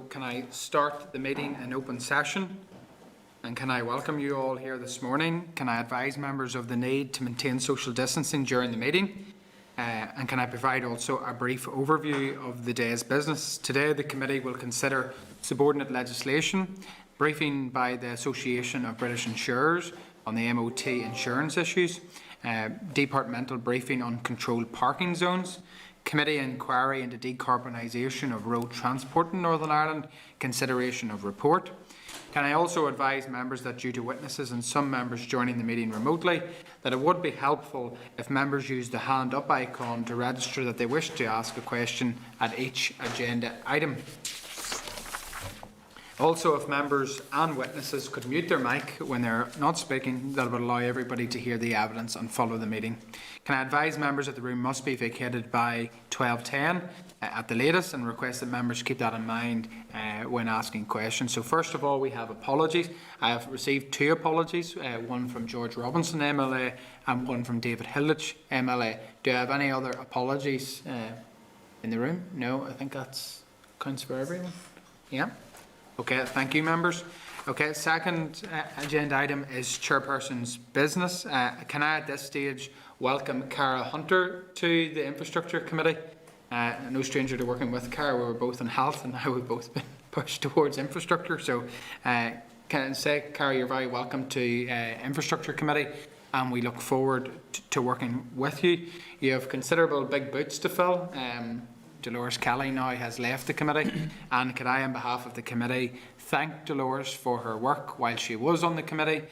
can I start the meeting in open session? And can I welcome you all here this morning? Can I advise members of the need to maintain social distancing during the meeting? And can I provide also a brief overview of the day's business? Today the committee will consider subordinate legislation, briefing by the Association of British Insurers on the MOT insurance issues, departmental briefing on controlled parking zones, committee inquiry into decarbonisation of road transport in Northern Ireland, consideration of report. Can I also advise members that due to witnesses and some members joining the meeting remotely, that it would be helpful if members use the hand up icon to register that they wish to ask a question at each agenda item. Also, if members and witnesses could mute their mic when they're not speaking, that would allow everybody to hear the evidence and follow the meeting. Can I advise members that the room must be vacated by 12:10 at the latest, and request that members keep that in mind when asking questions. So first of all, we have apologies. I have received 2 apologies, one from George Robinson MLA and one from David Hilditch MLA. Do I have any other apologies in the room? No, I think that counts for everyone. Yeah. Okay, thank you, members. Okay, second agenda item is Chairperson's business. Can I at this stage welcome Cara Hunter to the Infrastructure Committee? No stranger to working with Cara. We were both in health and now we've both been pushed towards infrastructure. So can I say, Cara, you're very welcome to Infrastructure Committee, and we look forward to working with you. You have considerable big boots to fill. Dolores Kelly now has left the committee, and could I, on behalf of the committee, thank Dolores for her work while she was on the committee.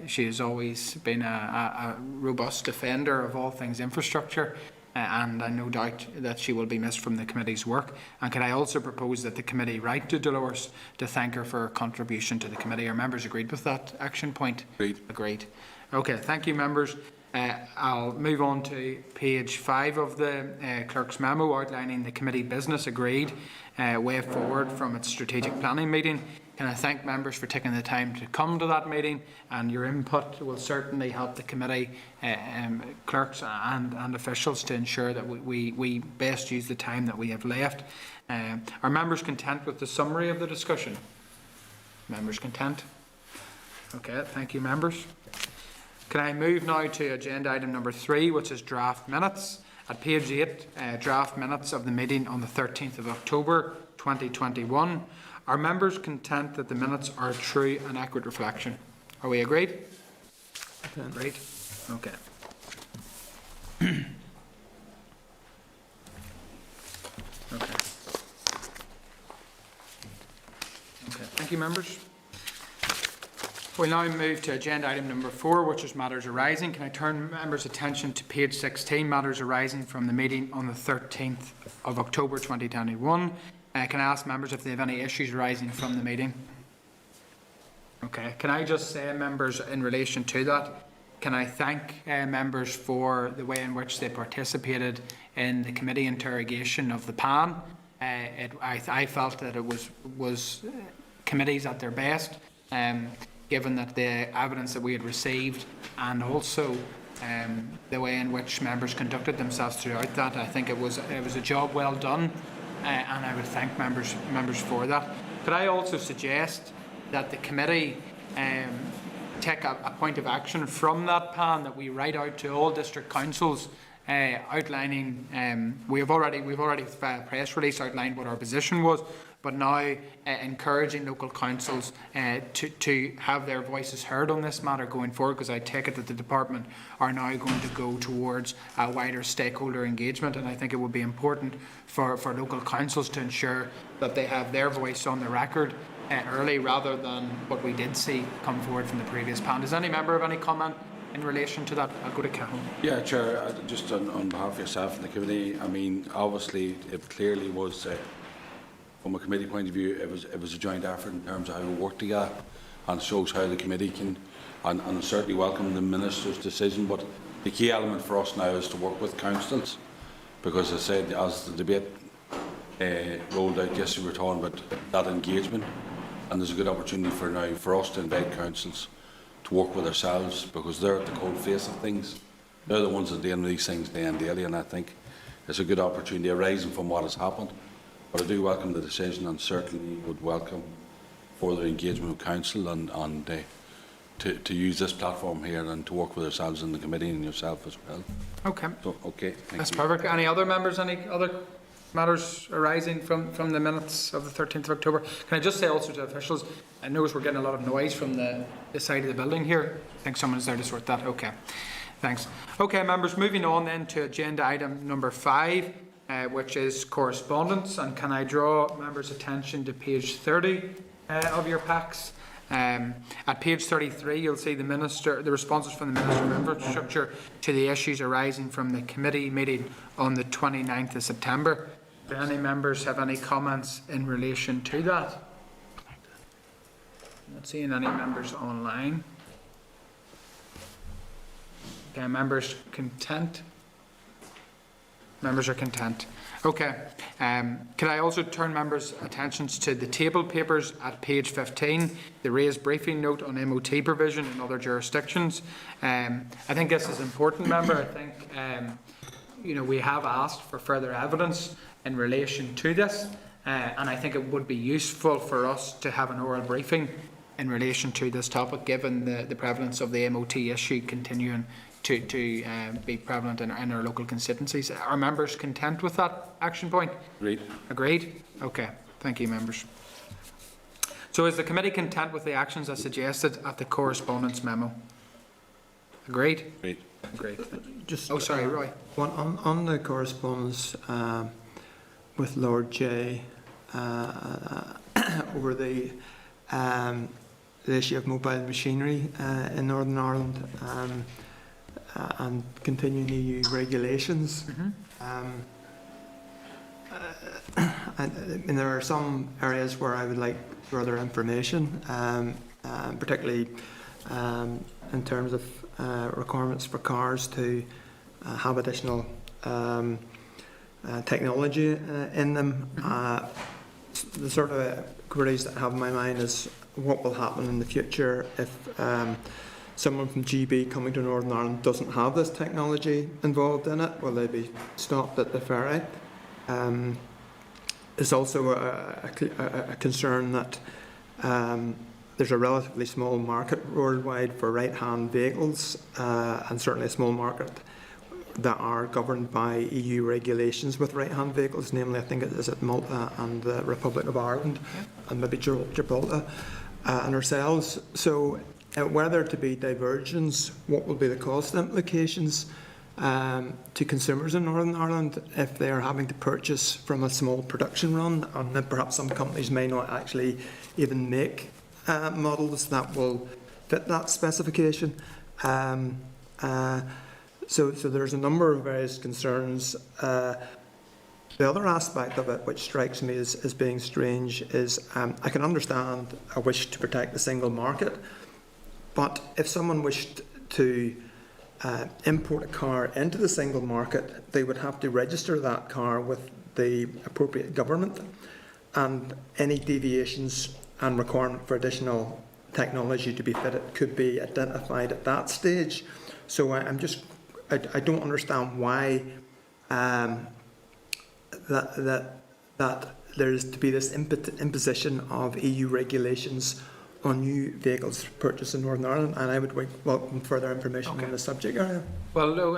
She has always been a robust defender of all things infrastructure, and I no doubt that she will be missed from the committee's work. And could I also propose that the committee write to Dolores to thank her for her contribution to the committee? Are members agreed with that action point? Agreed. Agreed. Okay, thank you, members. I'll move on to page 5 of the clerk's memo outlining the committee business agreed way forward from its strategic planning meeting. Can I thank members for taking the time to come to that meeting, and your input will certainly help the committee clerks and officials to ensure that we best use the time that we have left. Are members content with the summary of the discussion? Members content? Okay, thank you, members. Can I move now to agenda item number 3, which is draft minutes? At page 8, draft minutes of the meeting on the 13th of October 2021. Are members content that the minutes are a true and accurate reflection? Are we agreed? Agreed. Okay. Okay. Okay. Thank you, members. We'll now move to agenda item number 4, which is matters arising. Can I turn members' attention to page 16, matters arising from the meeting on the 13th of October 2021. Can I ask members if they have any issues arising from the meeting? Okay. Can I just say, members, in relation to that, can I thank members for the way in which they participated in the committee interrogation of the PAN? I felt that it was committees at their best. Given that the evidence that we had received, and also the way in which members conducted themselves throughout that, I think it was a job well done, and I would thank members for that. Could I also suggest that the committee take a point of action from that PAN, that we write out to all district councils outlining, we've already via press release outlined what our position was, but now encouraging local councils to have their voices heard on this matter going forward, because I take it that the department are now going to go towards a wider stakeholder engagement, and I think it would be important for local councils to ensure that they have their voice on the record early, rather than what we did see come forward from the previous PAN. Does any member have any comment in relation to that? I'll go to Cahill. Yeah, Chair, just on behalf of yourself and the committee, I mean, obviously it clearly was, from a committee point of view, it was a joint effort in terms of how we work together, and shows how the committee can, and certainly welcome the Minister's decision. But the key element for us now is to work with councils, because as I said, as the debate rolled out yesterday, we were talking about that engagement, and there's a good opportunity for us to invite councils to work with ourselves, because they're at the cold face of things. They're the ones that are dealing with these things day and daily, and I think it's a good opportunity arising from what has happened But I do welcome the decision, and certainly would welcome further engagement with Council and to use this platform here and to work with ourselves in the committee and yourself as well. Okay. So, okay, thank That's you. perfect. Any other members, any other matters arising from the minutes of the 13th of October? Can I just say also to officials, I notice we're getting a lot of noise from the side of the building here. I think someone's there to sort that. Okay, thanks. Okay, members, moving on then to agenda item number 5, which is correspondence. And can I draw members' attention to page 30 of your packs? At page 33, you'll see the responses from the Minister of Infrastructure to the issues arising from the committee meeting on the 29th of September. Do any members have any comments in relation to that? Not seeing any members online. Okay, members content? Members are content. Okay. Can I also turn members' attentions to the table papers at page 15, the raised briefing note on MOT provision in other jurisdictions? I think this is important, member. I think we have asked for further evidence in relation to this, and I think it would be useful for us to have an oral briefing in relation to this topic, given the prevalence of the MOT issue continuing to be prevalent in our local constituencies. Are members content with that action point? Agreed. Agreed? Okay. Thank you, members. So is the committee content with the actions as suggested at the correspondence memo? Agreed? Agreed. Agreed. Just, sorry, Roy. One on the correspondence with Lord J over the issue of mobile machinery in Northern Ireland and continuing EU regulations. And there are some areas where I would like further information, particularly in terms of requirements for cars to have additional technology in them. The sort of queries that I have in my mind is what will happen in the future if someone from GB coming to Northern Ireland doesn't have this technology involved in it. Will they be stopped at the ferry? There's also a concern that there's a relatively small market worldwide for right-hand vehicles, and certainly a small market that are governed by EU regulations with right-hand vehicles, namely I think it is at Malta and the Republic of Ireland, and maybe Gibraltar and ourselves. So were there to be divergence, what will be the cost implications to consumers in Northern Ireland if they are having to purchase from a small production run, and perhaps some companies may not actually even make models that will fit that specification. So there's a number of various concerns. The other aspect of it which strikes me as being strange is I can understand a wish to protect the single market, but if someone wished to import a car into the single market, they would have to register that car with the appropriate government, and any deviations and requirement for additional technology to be fitted could be identified at that stage. So I don't understand why that there is to be this imposition of EU regulations on new vehicles purchased in Northern Ireland, and I would welcome further information on the subject area. Well, no,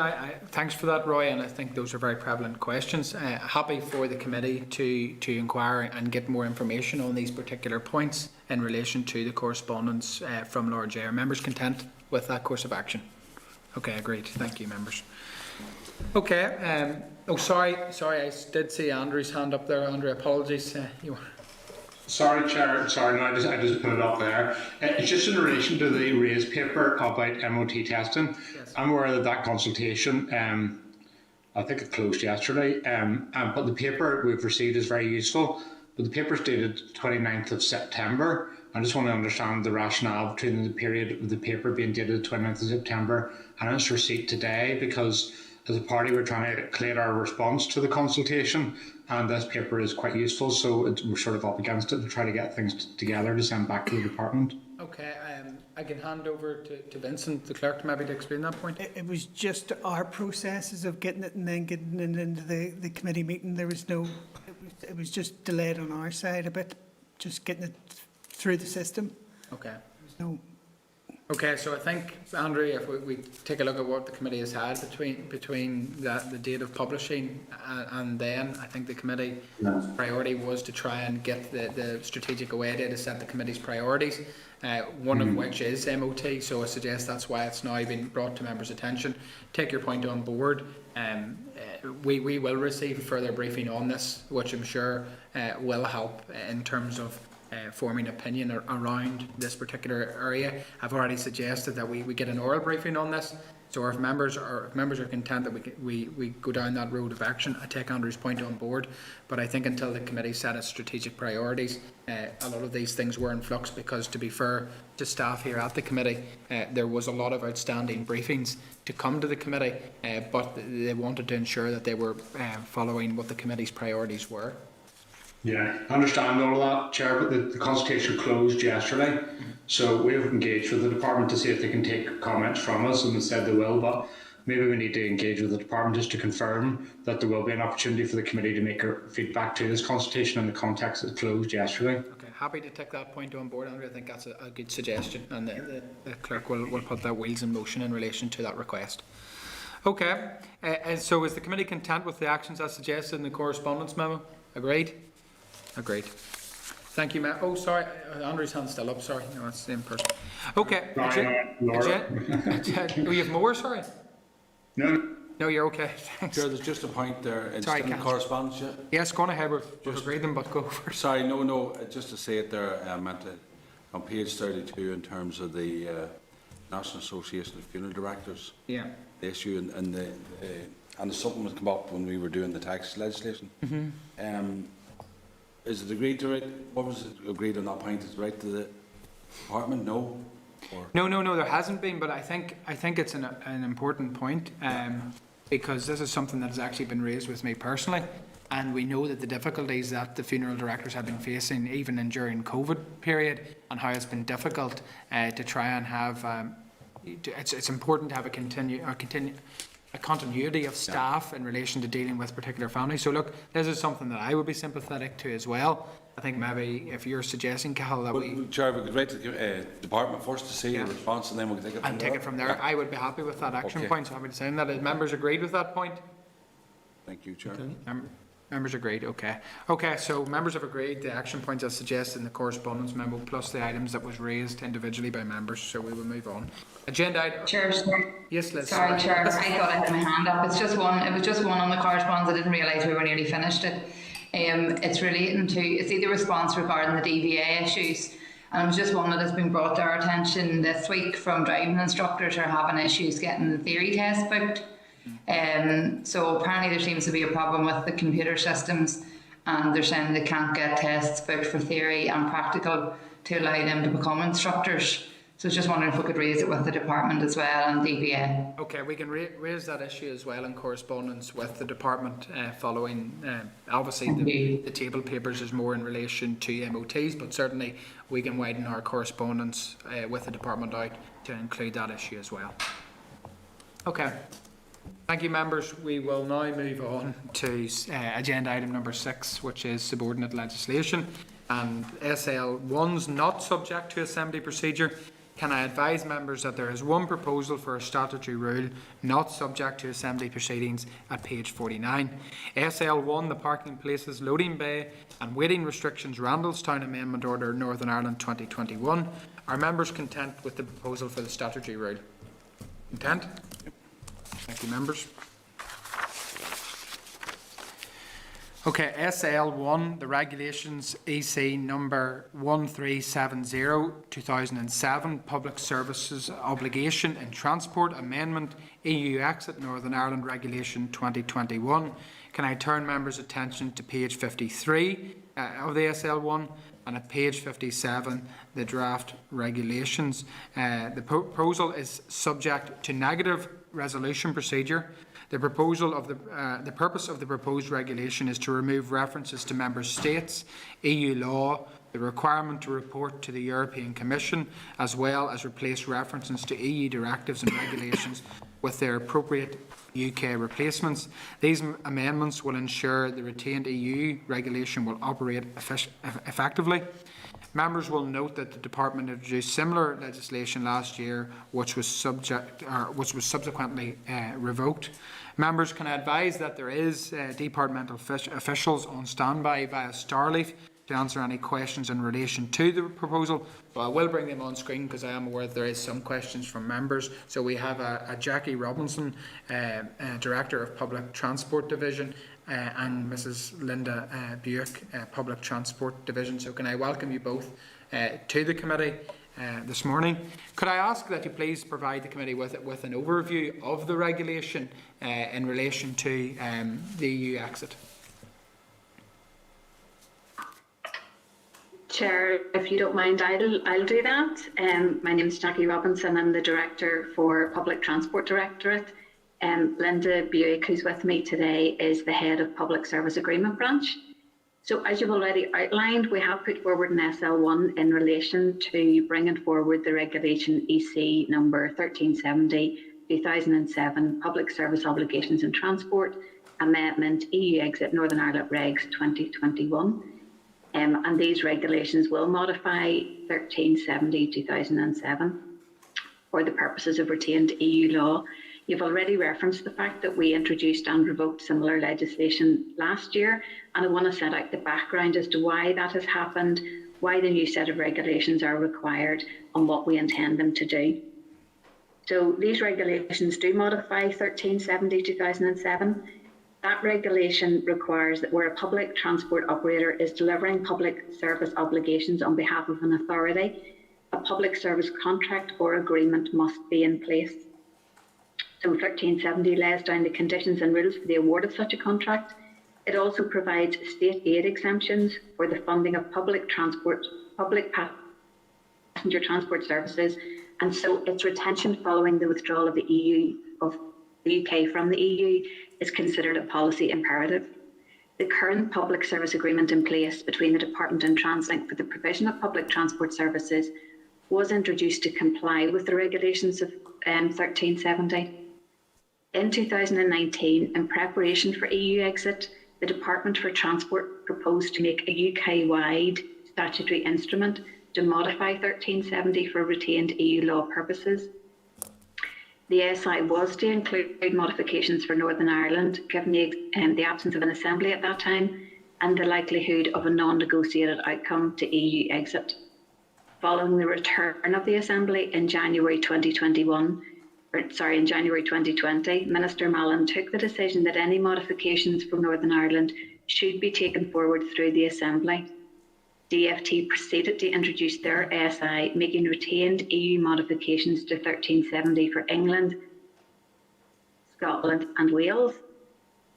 thanks for that, Roy, and I think those are very prevalent questions. Happy for the committee to inquire and get more information on these particular points in relation to the correspondence from Lord J. Are members content with that course of action? Okay, agreed. Thank you, members. Okay. Sorry, I did see Andrew's hand up there. Andrew, apologies. Sorry, Chair. Sorry, no, I just put it up there. It's just in relation to the raised paper about MOT testing. Yes. I'm aware that consultation, I think it closed yesterday, but the paper we've received is very useful. But the paper is dated 29th of September. I just want to understand the rationale between the period of the paper being dated 29th of September and its receipt today, because as a party we're trying to collate our response to the consultation, and this paper is quite useful, so we're sort of up against it to try to get things together to send back to the department. Okay, I can hand over to Vincent, the clerk, maybe to explain that point. It was just our processes of getting it and then getting it into the committee meeting. There was no, it was just delayed on our side a bit, just getting it through the system. Okay. There's no, Okay, so I think, Andrew, if we take a look at what the committee has had between the date of publishing and then, I think the committee priority was to try and get the strategic away day to set the committee's priorities, one of which is MOT, so I suggest that's why it's now been brought to members' attention. Take your point on board. We will receive further briefing on this, which I'm sure will help in terms of forming opinion around this particular area. I've already suggested that we get an oral briefing on this. So if members are content that we go down that road of action, I take Andrew's point on board. But I think until the committee set its strategic priorities, a lot of these things were in flux because, to be fair to staff here at the committee, there was a lot of outstanding briefings to come to the committee, but they wanted to ensure that they were following what the committee's priorities were. Yeah, I understand all of that, Chair, but the consultation closed yesterday, so we have engaged with the department to see if they can take comments from us, and they said they will, but maybe we need to engage with the department just to confirm that there will be an opportunity for the committee to make feedback to this consultation in the context that it closed yesterday. Okay, happy to take that point on board, Andrew. I think that's a good suggestion, and the clerk will put their wheels in motion in relation to that request. Okay, so is the committee content with the actions as suggested in the correspondence memo? Agreed? Agreed. Thank you, Matt. Oh, sorry, Andrew's hand's still up. Sorry, no, it's the same person. Okay. We have more. Sorry. No, you're okay. Thanks. Sure, there's just a point there. It's Sorry, in correspondence yet? Yes, go on ahead. We've agreed them, but go first. Sorry, no, just to say it there, I meant on page 32 in terms of the National Association of Funeral Directors. Yeah. The issue and something that came up when we were doing the tax legislation. Is it agreed to what was it agreed on that point? Is it right to the department? No? Or? No, there hasn't been, but I think it's an important point, because this is something that has actually been raised with me personally, and we know that the difficulties that the funeral directors have been facing even during COVID period, and how it's been difficult to try and have it's important to have a continuity of staff in relation to dealing with particular families. So look, this is something that I would be sympathetic to as well. I think maybe if you're suggesting, Cathal, that Chair, we could write to the department first to see the response, and then we can take it from there. Take it from there. I would be happy with that action point, so happy to say that. If members agreed with that point? Thank you, Chair. Okay. Members agreed, okay. Okay, so members have agreed the action points as suggested in the correspondence memo, plus the items that was raised individually by members, so we will move on. Agenda item. Chair, yes, Liz. Sorry, Chair, I thought I had my hand up. It was just one on the correspondence. I didn't realise we were nearly finished it. It's relating to, it's the response regarding the DVA issues. And it was just one that has been brought to our attention this week from driving instructors are having issues getting the theory test booked. So apparently there seems to be a problem with the computer systems, and they're saying they can't get tests booked for theory and practical to allow them to become instructors. So I was just wondering if we could raise it with the department as well and DVA. Okay, we can raise that issue as well in correspondence with the department following, obviously the table papers is more in relation to MOTs, but certainly we can widen our correspondence with the department out to include that issue as well. Okay. Thank you, members. We will now move on to agenda item number 6, which is subordinate legislation. And SL1's not subject to assembly procedure. Can I advise members that there is one proposal for a statutory rule not subject to assembly proceedings at page 49. SL1, the parking places, loading bay and waiting restrictions, Randallstown Amendment Order, Northern Ireland 2021. Are members content with the proposal for the statutory rule? Content? Thank you, members. Okay, SL1, the regulations EC number 1370/2007, Public Services Obligation in Transport Amendment, EU Exit Northern Ireland Regulation 2021. Can I turn members' attention to page 53 of the SL1, and at page 57, the draft regulations. The proposal is subject to negative resolution procedure. The purpose of the proposed regulation is to remove references to member states, EU law, the requirement to report to the European Commission, as well as replace references to EU directives and regulations with their appropriate UK replacements. These amendments will ensure the retained EU regulation will operate effectively. Members will note that the Department introduced similar legislation last year, which was subsequently revoked. Members can advise that there is departmental officials on standby via Starleaf to answer any questions in relation to the proposal. But I will bring them on screen because I am aware that there is some questions from members. So we have a Jackie Robinson, Director of Public Transport Division, and Mrs. Linda Buick, Public Transport Division. So can I welcome you both to the committee this morning. Could I ask that you please provide the committee with an overview of the regulation in relation to the EU exit? Chair, if you don't mind, I'll do that. My name is Jackie Robinson. I'm the Director for Public Transport Directorate. Linda Buick, who's with me today, is the Head of Public Service Agreement Branch. So as you've already outlined, we have put forward an SL1 in relation to bringing forward the Regulation EC number 1370/2007, Public Service Obligations in Transport, Amendment EU Exit Northern Ireland Regs 2021. And these regulations will modify 1370/2007 for the purposes of retained EU law. You've already referenced the fact that we introduced and revoked similar legislation last year, and I want to set out the background as to why that has happened, why the new set of regulations are required, and what we intend them to do. So these regulations do modify 1370/2007. That regulation requires that where a public transport operator is delivering public service obligations on behalf of an authority, a public service contract or agreement must be in place. So 1370 lays down the conditions and rules for the award of such a contract. It also provides state aid exemptions for the funding of public passenger transport services, and so its retention following the withdrawal of the UK from the EU is considered a policy imperative. The current public service agreement in place between the Department and Translink for the provision of public transport services was introduced to comply with the regulations of 1370. In 2019, in preparation for EU exit, the Department for Transport proposed to make a UK-wide statutory instrument to modify 1370 for retained EU law purposes. The SI was to include modifications for Northern Ireland, given the absence of an assembly at that time and the likelihood of a non-negotiated outcome to EU exit. Following the return of the assembly in January 2020, Minister Mallon took the decision that any modifications for Northern Ireland should be taken forward through the assembly. DFT proceeded to introduce their SI, making retained EU modifications to 1370 for England, Scotland and Wales.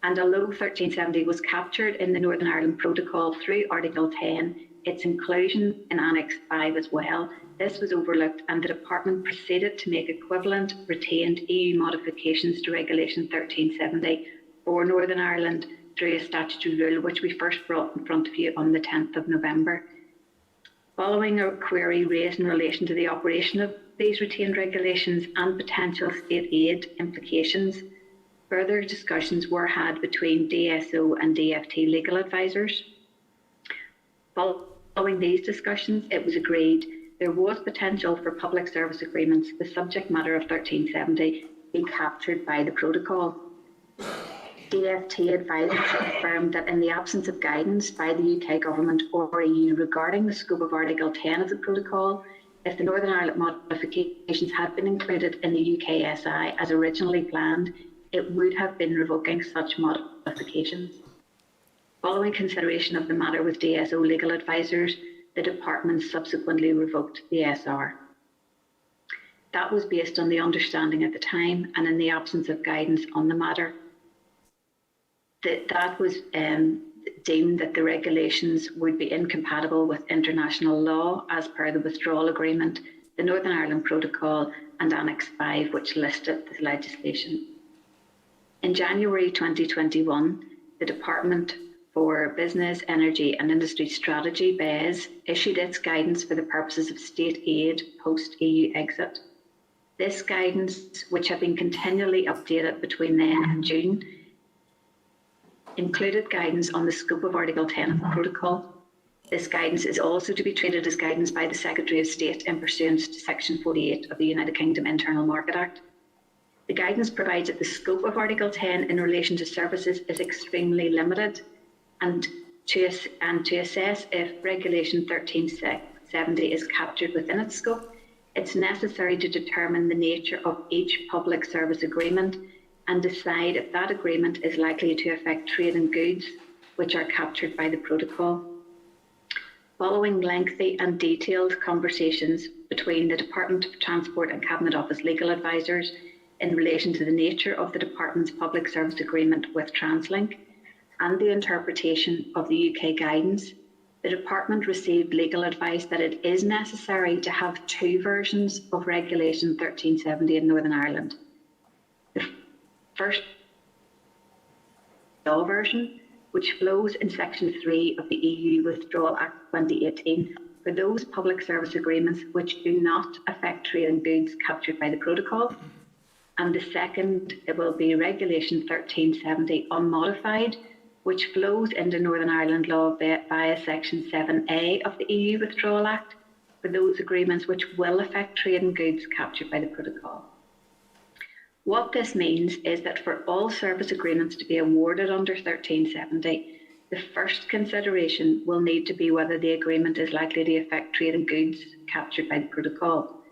And although 1370 was captured in the Northern Ireland Protocol through Article 10, its inclusion in Annex 5 as well, this was overlooked, and the Department proceeded to make equivalent retained EU modifications to Regulation 1370 for Northern Ireland through a statutory rule, which we first brought in front of you on the 10th of November. Following a query raised in relation to the operation of these retained regulations and potential state aid implications, further discussions were had between DSO and DFT legal advisors. Following these discussions, it was agreed there was potential for public service agreements, the subject matter of 1370, being captured by the protocol. DFT advisors confirmed that in the absence of guidance by the UK Government or EU regarding the scope of Article 10 of the protocol, if the Northern Ireland modifications had been included in the UK SI as originally planned, it would have been revoking such modifications. Following consideration of the matter with DSO legal advisors, the Department subsequently revoked the SR. That was based on the understanding at the time and in the absence of guidance on the matter. That was deemed that the regulations would be incompatible with international law as per the withdrawal agreement, the Northern Ireland Protocol and Annex 5, which listed the legislation. In January 2021, the Department for Business, Energy and Industry Strategy, BES, issued its guidance for the purposes of state aid post-EU exit. This guidance, which had been continually updated between then and June, included guidance on the scope of Article 10 of the Protocol. This guidance is also to be treated as guidance by the Secretary of State in pursuance to Section 48 of the United Kingdom Internal Market Act. The guidance provides that the scope of Article 10 in relation to services is extremely limited, and to assess if Regulation 1370 is captured within its scope, it's necessary to determine the nature of each public service agreement and decide if that agreement is likely to affect trade in goods which are captured by the Protocol. Following lengthy and detailed conversations between the Department of Transport and Cabinet Office legal advisors in relation to the nature of the Department's public service agreement with TransLink and the interpretation of the UK guidance, the Department received legal advice that it is necessary to have two versions of Regulation 1370 in Northern Ireland. The first law version, which flows in Section 3 of the EU Withdrawal Act 2018 for those public service agreements which do not affect trade in goods captured by the Protocol. And the second, it will be Regulation 1370 unmodified, which flows into Northern Ireland law via Section 7A of the EU Withdrawal Act for those agreements which will affect trade in goods captured by the Protocol. What this means is that for all service agreements to be awarded under 1370, the first consideration will need to be whether the agreement is likely to affect trade in goods captured by the Protocol.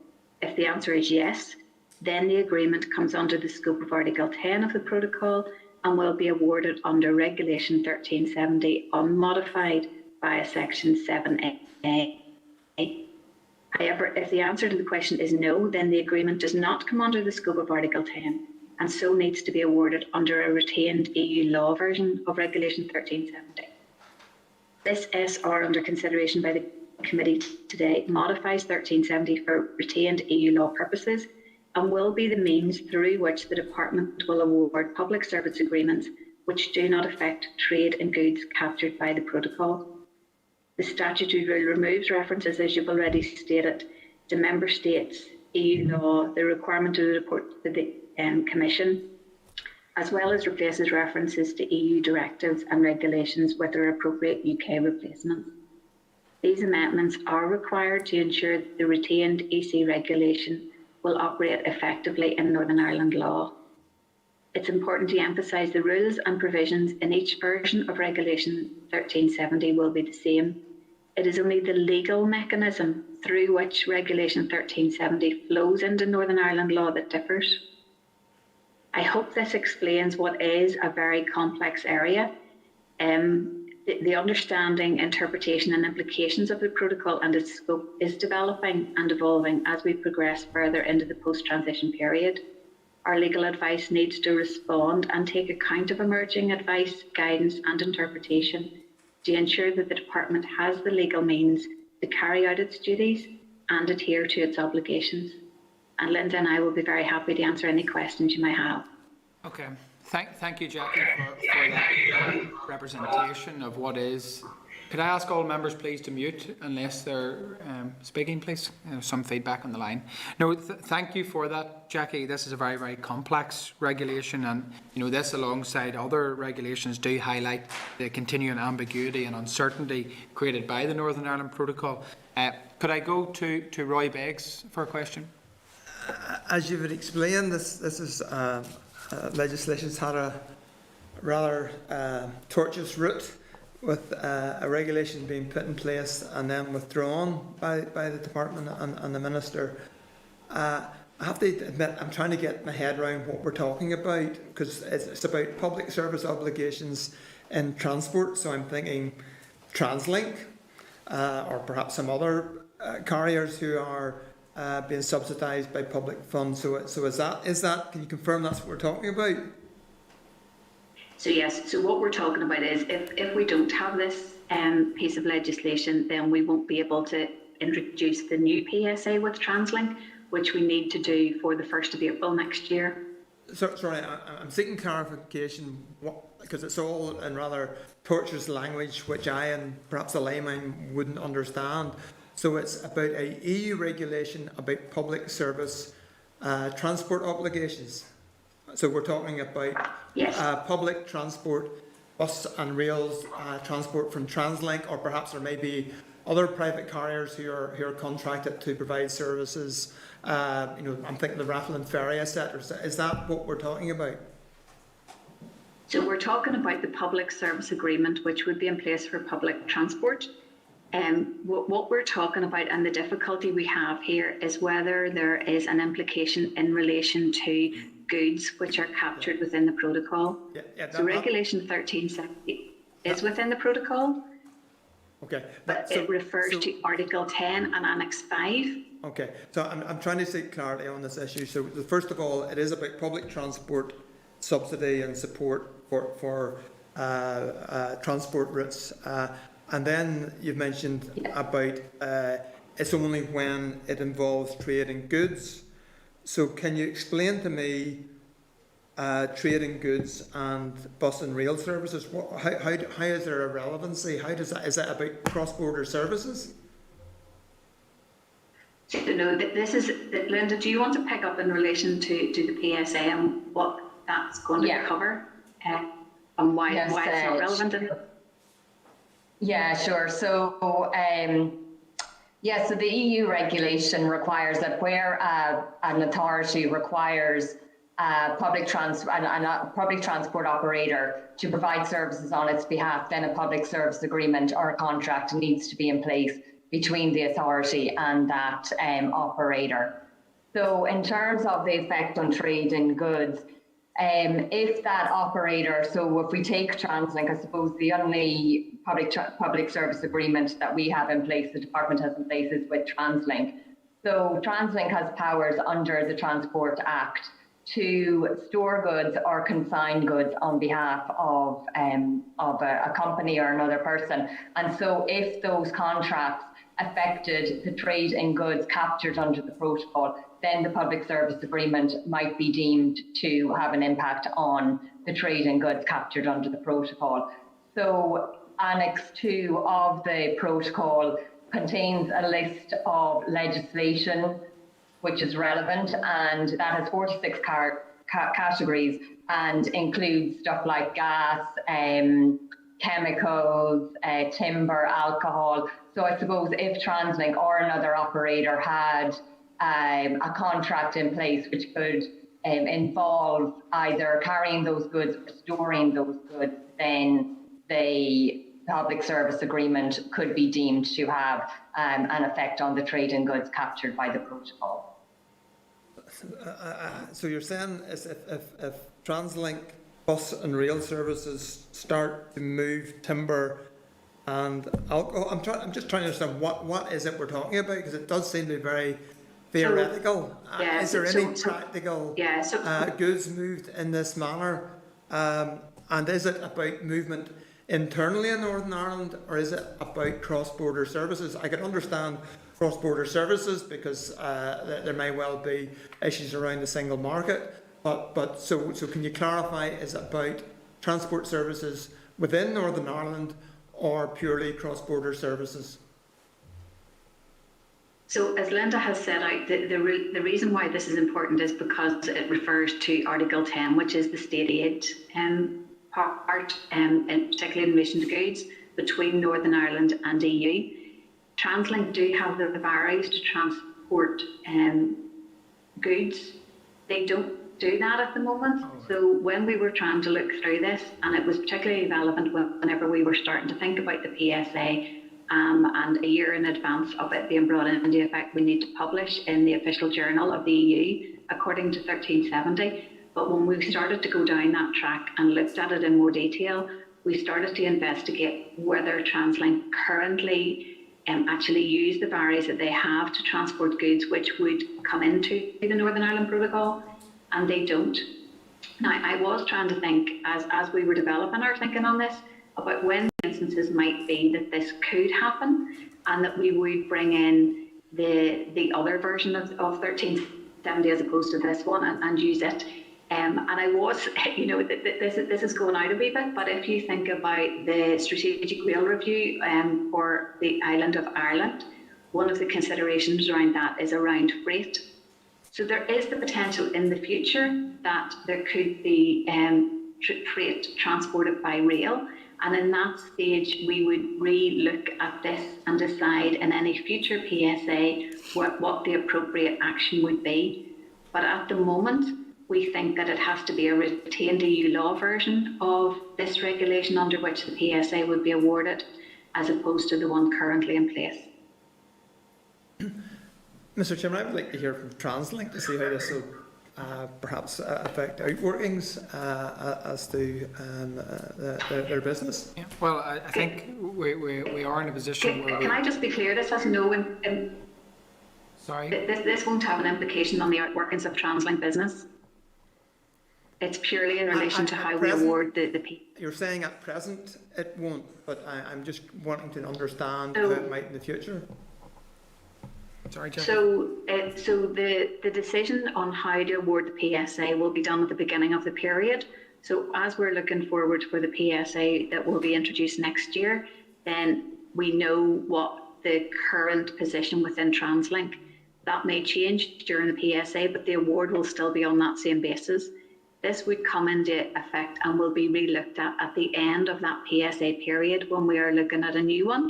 If the answer is yes, then the agreement comes under the scope of Article 10 of the Protocol and will be awarded under Regulation 1370 unmodified via Section 7A. However, if the answer to the question is no, then the agreement does not come under the scope of Article 10 and so needs to be awarded under a retained EU law version of Regulation 1370. This SR under consideration by the committee today modifies 1370 for retained EU law purposes and will be the means through which the Department will award public service agreements which do not affect trade in goods captured by the Protocol. The statutory rule removes references, as you've already stated, to Member States, EU law, the requirement to report to the Commission, as well as replaces references to EU directives and regulations with their appropriate UK replacements. These amendments are required to ensure that the retained EC regulation will operate effectively in Northern Ireland law. It's important to emphasise the rules and provisions in each version of Regulation 1370 will be the same. It is only the legal mechanism through which Regulation 1370 flows into Northern Ireland law that differs. I hope this explains what is a very complex area. The understanding, interpretation and implications of the Protocol and its scope is developing and evolving as we progress further into the post-transition period. Our legal advice needs to respond and take account of emerging advice, guidance and interpretation to ensure that the Department has the legal means to carry out its duties and adhere to its obligations. And Linda and I will be very happy to answer any questions you might have. Okay. Thank you, Jackie, for that representation of what is. Could I ask all members, please, to mute unless they're speaking, please? Some feedback on the line. No, thank you for that, Jackie. This is a very, very complex regulation, and this, alongside other regulations, do highlight the continuing ambiguity and uncertainty created by the Northern Ireland Protocol. Could I go to Roy Beggs for a question? As you would explain, this is legislation's had a rather tortuous route, with a regulation being put in place and then withdrawn by the Department and the Minister. I have to admit, I'm trying to get my head around what we're talking about, because it's about public service obligations in transport. So I'm thinking TransLink, or perhaps some other carriers who are being subsidised by public funds. So is that? Can you confirm that's what we're talking about? So yes, so what we're talking about is if we don't have this piece of legislation, then we won't be able to introduce the new PSA with TransLink, which we need to do for the 1st of April next year. Sorry, I'm seeking clarification, because it's all in rather tortuous language which I and perhaps a layman wouldn't understand. So it's about a EU regulation about public service transport obligations. So we're talking about Yes. public transport, bus and rails transport from TransLink, or perhaps there may be other private carriers who are contracted to provide services. I'm thinking the Raffle and Ferry, etc. Is that what we're talking about? So we're talking about the public service agreement, which would be in place for public transport. What we're talking about and the difficulty we have here is whether there is an implication in relation to goods which are captured within the protocol. So Regulation 1370 is within the protocol, Okay. but it refers to Article 10 and Annex 5. Okay, so I'm trying to seek clarity on this issue. So first of all, it is about public transport subsidy and support for transport routes. And then you've mentioned about it's only when it involves trading goods. So can you explain to me trading goods and bus and rail services? How is there a relevancy? Is that about cross-border services? So no, this is, Linda, do you want to pick up in relation to the PSA and what that's going to cover and why it's not relevant? Yeah, sure. So, so the EU regulation requires that where an authority requires a public transport operator to provide services on its behalf, then a public service agreement or a contract needs to be in place between the authority and that operator. So in terms of the effect on trade in goods, if that operator, so if we take TransLink, I suppose the only public service agreement that we have in place, the department has in place, is with TransLink. So TransLink has powers under the Transport Act to store goods or consign goods on behalf of a company or another person. And so if those contracts affected the trade in goods captured under the protocol, then the public service agreement might be deemed to have an impact on the trade in goods captured under the protocol. So Annex 2 of the protocol contains a list of legislation which is relevant, and that has 46 categories and includes stuff like gas, chemicals, timber, alcohol. So I suppose if TransLink or another operator had a contract in place which could involve either carrying those goods or storing those goods, then the public service agreement could be deemed to have an effect on the trade in goods captured by the protocol. So you're saying is if TransLink bus and rail services start to move timber and alcohol, I'm just trying to understand what is it we're talking about, because it does seem to be very theoretical. Is there any practical goods moved in this manner? And is it about movement internally in Northern Ireland, or is it about cross-border services? I can understand cross-border services because there may well be issues around the single market, but so can you clarify, is it about transport services within Northern Ireland or purely cross-border services? So as Linda has set out, the reason why this is important is because it refers to Article 10, which is the state aid part, and particularly in relation to goods between Northern Ireland and EU. TransLink do have the barriers to transport goods. They don't do that at the moment. So when we were trying to look through this, and it was particularly relevant whenever we were starting to think about the PSA, and a year in advance of it being brought into effect, we need to publish in the official journal of the EU according to 1370. But when we started to go down that track and looked at it in more detail, we started to investigate whether TransLink currently actually use the barriers that they have to transport goods which would come into the Northern Ireland Protocol, and they don't. Now, I was trying to think, as we were developing our thinking on this, about when instances might be that this could happen and that we would bring in the other version of 1370 as opposed to this one and use it. And I was, this is going out a wee bit, but if you think about the Strategic Rail Review for the island of Ireland, one of the considerations around that is around freight. So there is the potential in the future that there could be freight transported by rail. And in that stage, we would re-look at this and decide in any future PSA what the appropriate action would be. But at the moment, we think that it has to be a retained EU law version of this regulation under which the PSA would be awarded, as opposed to the one currently in place. Mr. Chairman, I would like to hear from TransLink to see how this will perhaps affect outworkings as to their business. Yeah. Well, I think we are in a position where Can I just be clear? This has no... Sorry? This won't have an implication on the outworkings of TransLink business. It's purely in relation to how we award the... You're saying at present it won't, but I'm just wanting to understand how it might in the future. Sorry, Jackie. So the decision on how to award the PSA will be done at the beginning of the period. So as we're looking forward for the PSA that will be introduced next year, then we know what the current position within TransLink. That may change during the PSA, but the award will still be on that same basis. This would come into effect and will be re-looked at the end of that PSA period when we are looking at a new one.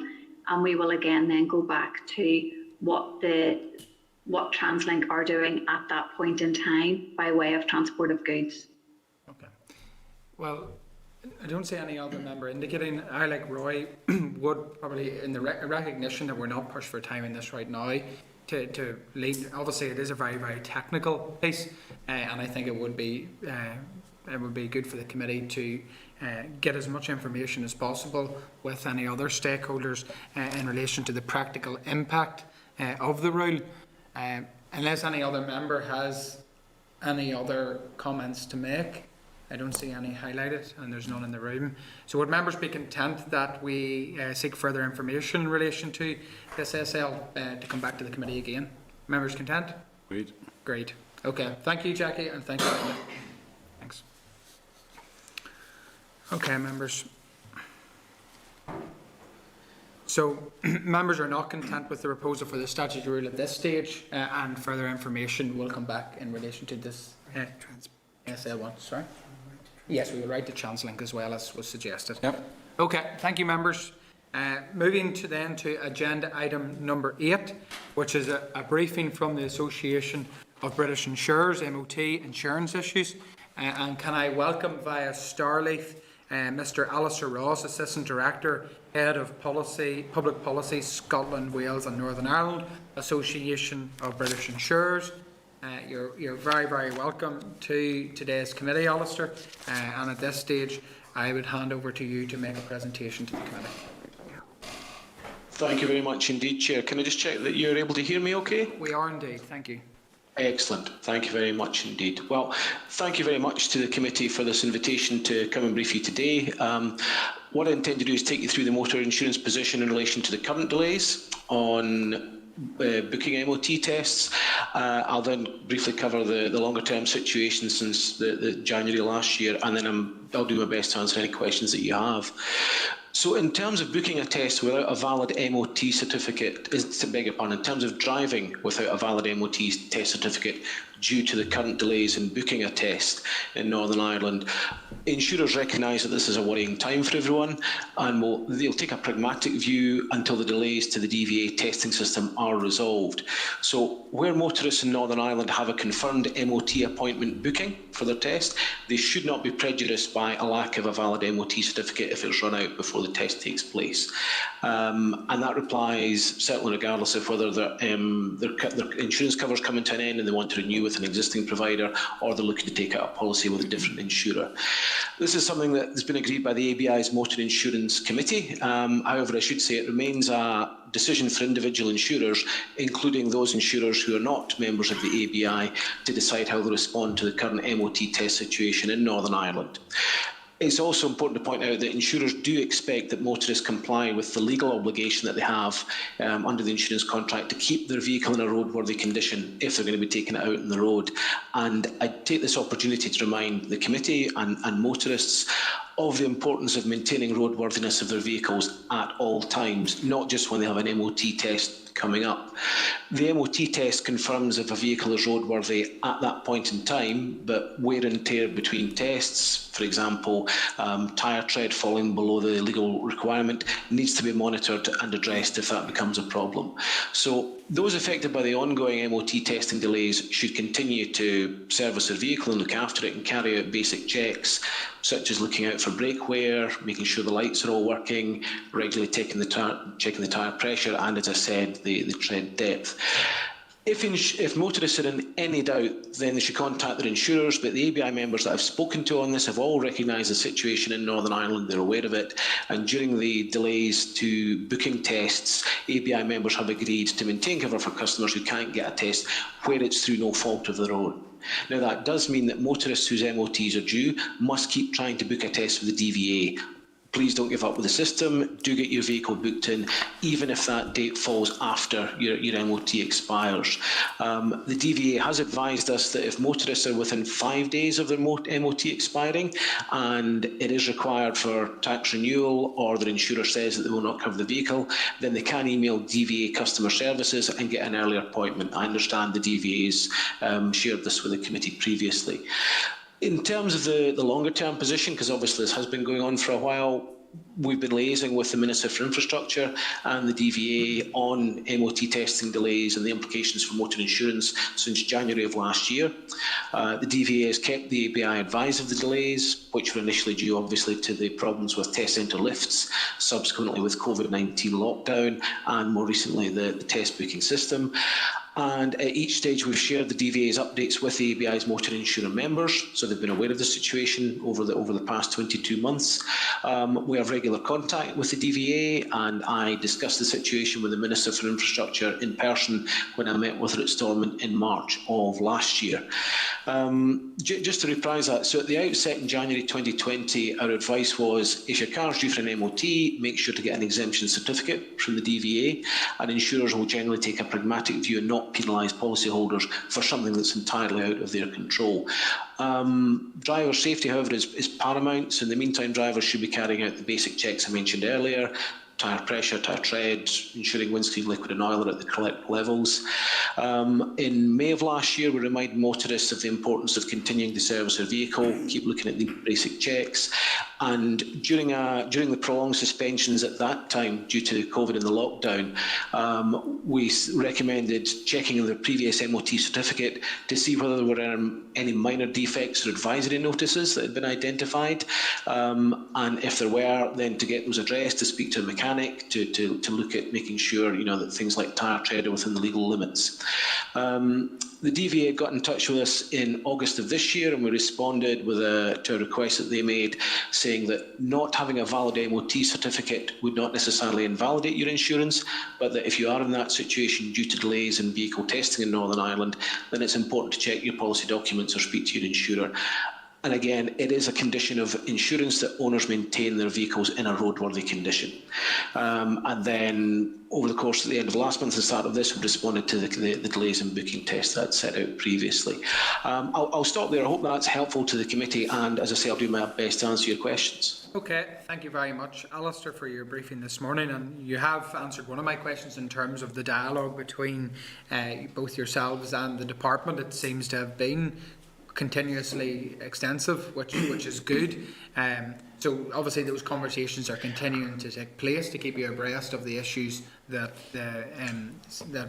And we will again then go back to what TransLink are doing at that point in time by way of transport of goods. Okay. Well, I don't see any other member indicating. I, like Roy, would probably, in the recognition that we're not pushed for time in this right now, to lead. Obviously, it is a very, very technical piece, and I think it would be good for the committee to get as much information as possible with any other stakeholders in relation to the practical impact of the rule. Unless any other member has any other comments to make, I don't see any highlighted, and there's none in the room. So would members be content that we seek further information in relation to this SL to come back to the committee again? Members content? Agreed. Great. Okay. Thank you, Jackie, and thank you, Linda. Thanks. Okay, members. So, members are not content with the proposal for the statutory rule at this stage, and further information will come back in relation to this SL1. Sorry? Yes, we will write to TransLink as well, as was suggested. Yep. Okay, thank you, members. Moving to agenda item number 8, which is a briefing from the Association of British Insurers, MOT, insurance issues. And can I welcome via Starleaf Mr. Alastair Ross, Assistant Director, Head of Public Policy, Scotland, Wales and Northern Ireland, Association of British Insurers. You're very, very welcome to today's committee, Alastair. And at this stage, I would hand over to you to make a presentation to the committee. Thank you very much indeed, Chair. Can I just check that you're able to hear me okay? We are indeed, thank you. Excellent. Thank you very much indeed. Well, thank you very much to the committee for this invitation to come and brief you today. What I intend to do is take you through the motor insurance position in relation to the current delays on booking MOT tests. I'll then briefly cover the longer term situation since the January last year, and then I'll do my best to answer any questions that you have. So in terms of booking a test without a valid MOT certificate, in terms of driving without a valid MOT test certificate due to the current delays in booking a test in Northern Ireland, insurers recognise that this is a worrying time for everyone, and they'll take a pragmatic view until the delays to the DVA testing system are resolved. So where motorists in Northern Ireland have a confirmed MOT appointment booking for their test, they should not be prejudiced by a lack of a valid MOT certificate if it's run out before the test takes place. And that applies certainly regardless of whether their insurance cover's coming to an end and they want to renew with an existing provider, or they're looking to take out a policy with a different insurer. This is something that has been agreed by the ABI's Motor Insurance Committee. However, I should say it remains a decision for individual insurers, including those insurers who are not members of the ABI, to decide how they respond to the current MOT test situation in Northern Ireland. It's also important to point out that insurers do expect that motorists comply with the legal obligation that they have under the insurance contract to keep their vehicle in a roadworthy condition if they're going to be taking it out on the road. And I take this opportunity to remind the committee and motorists of the importance of maintaining roadworthiness of their vehicles at all times, not just when they have an MOT test coming up. The MOT test confirms if a vehicle is roadworthy at that point in time, but wear and tear between tests, for example, tyre tread falling below the legal requirement, needs to be monitored and addressed if that becomes a problem. So those affected by the ongoing MOT testing delays should continue to service their vehicle and look after it and carry out basic checks, such as looking out for brake wear, making sure the lights are all working, regularly checking the tyre pressure, and, as I said, the tread depth. If motorists are in any doubt, then they should contact their insurers, but the ABI members that I've spoken to on this have all recognised the situation in Northern Ireland, they're aware of it, and during the delays to booking tests, ABI members have agreed to maintain cover for customers who can't get a test where it's through no fault of their own. Now, that does mean that motorists whose MOTs are due must keep trying to book a test with the DVA. Please don't give up with the system. Do get your vehicle booked in, even if that date falls after your MOT expires. The DVA has advised us that if motorists are within 5 days of their MOT expiring and it is required for tax renewal, or their insurer says that they will not cover the vehicle, then they can email DVA customer services and get an earlier appointment. I understand the DVA's shared this with the committee previously. In terms of the longer term position, because obviously this has been going on for a while, we've been liaising with the Minister for Infrastructure and the DVA on MOT testing delays and the implications for motor insurance since January of last year. The DVA has kept the ABI advised of the delays, which were initially due obviously to the problems with test centre lifts, subsequently with COVID-19 lockdown, and more recently the test booking system. And at each stage we've shared the DVA's updates with the ABI's motor insurer members, so they've been aware of the situation over the past 22 months. We have regular contact with the DVA, and I discussed the situation with the Minister for Infrastructure in person when I met with her at Stormont in March of last year. Just to reprise that, so at the outset in January 2020, our advice was, if your car's due for an MOT, make sure to get an exemption certificate from the DVA, and insurers will generally take a pragmatic view and not penalise policyholders for something that's entirely out of their control. Driver safety, however, is paramount, so in the meantime drivers should be carrying out the basic checks I mentioned earlier: tyre pressure, tyre tread, ensuring windscreen liquid and oil are at the correct levels. In May of last year, we reminded motorists of the importance of continuing to service their vehicle, keep looking at the basic checks. And during the prolonged suspensions at that time, due to COVID and the lockdown, we recommended checking their previous MOT certificate to see whether there were any minor defects or advisory notices that had been identified. And if there were, then to get those addressed, to speak to a mechanic, to look at making sure that things like tyre tread are within the legal limits. The DVA got in touch with us in August of this year, and we responded to a request that they made, saying that not having a valid MOT certificate would not necessarily invalidate your insurance, but that if you are in that situation due to delays in vehicle testing in Northern Ireland, then it's important to check your policy documents or speak to your insurer. And again, it is a condition of insurance that owners maintain their vehicles in a roadworthy condition. And then over the course of the end of last month and the start of this, we've responded to the delays in booking tests that I'd set out previously. I'll stop there. I hope that's helpful to the committee, and as I say, I'll do my best to answer your questions. Okay, thank you very much, Alastair, for your briefing this morning, and you have answered one of my questions in terms of the dialogue between both yourselves and the department. It seems to have been continuously extensive, which is good. So obviously those conversations are continuing to take place to keep you abreast of the issues that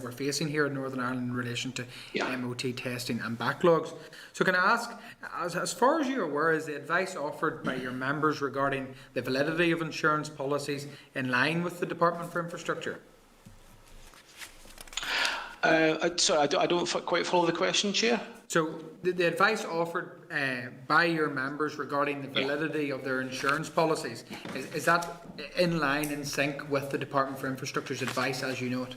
we're facing here in Northern Ireland in relation to MOT testing and backlogs. So can I ask, as far as you're aware, is the advice offered by your members regarding the validity of insurance policies in line with the Department for Infrastructure? Sorry, I don't quite follow the question, Chair. So the advice offered by your members regarding the validity of their insurance policies, is that in line, in sync with the Department for Infrastructure's advice as you know it?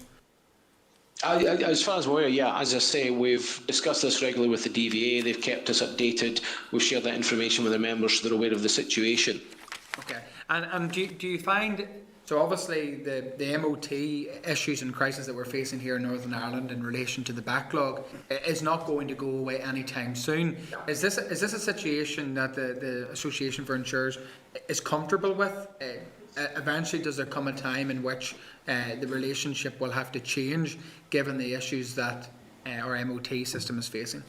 As far as we're aware, yeah, as I say, we've discussed this regularly with the DVA. They've kept us updated. We've shared that information with the members so they're aware of the situation. Okay. And do you find, so obviously the MOT issues and crisis that we're facing here in Northern Ireland in relation to the backlog is not going to go away anytime soon. Is this a situation that the Association for Insurers is comfortable with? eventually does there come a time in which the relationship will have to change given the issues that our MOT system is facing?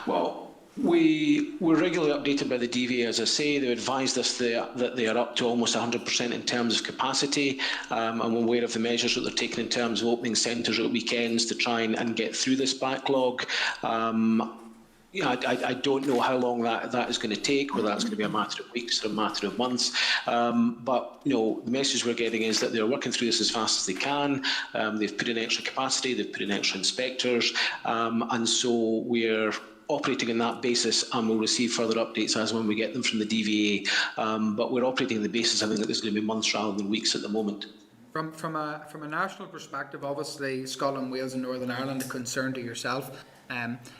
Well, we're regularly updated by the DVA, as I say. They advised us that they are up to almost 100% in terms of capacity. I'm aware of the measures that they're taking in terms of opening centres at weekends to try and get through this backlog. I don't know how long that is going to take, whether that's going to be a matter of weeks or a matter of months. But the message we're getting is that they're working through this as fast as they can. They've put in extra capacity, they've put in extra inspectors, and so we're operating on that basis, and we'll receive further updates as when we get them from the DVA. But we're operating on the basis, I think, that this is going to be months rather than weeks at the moment. From a national perspective, obviously Scotland, Wales and Northern Ireland are concerned to yourself.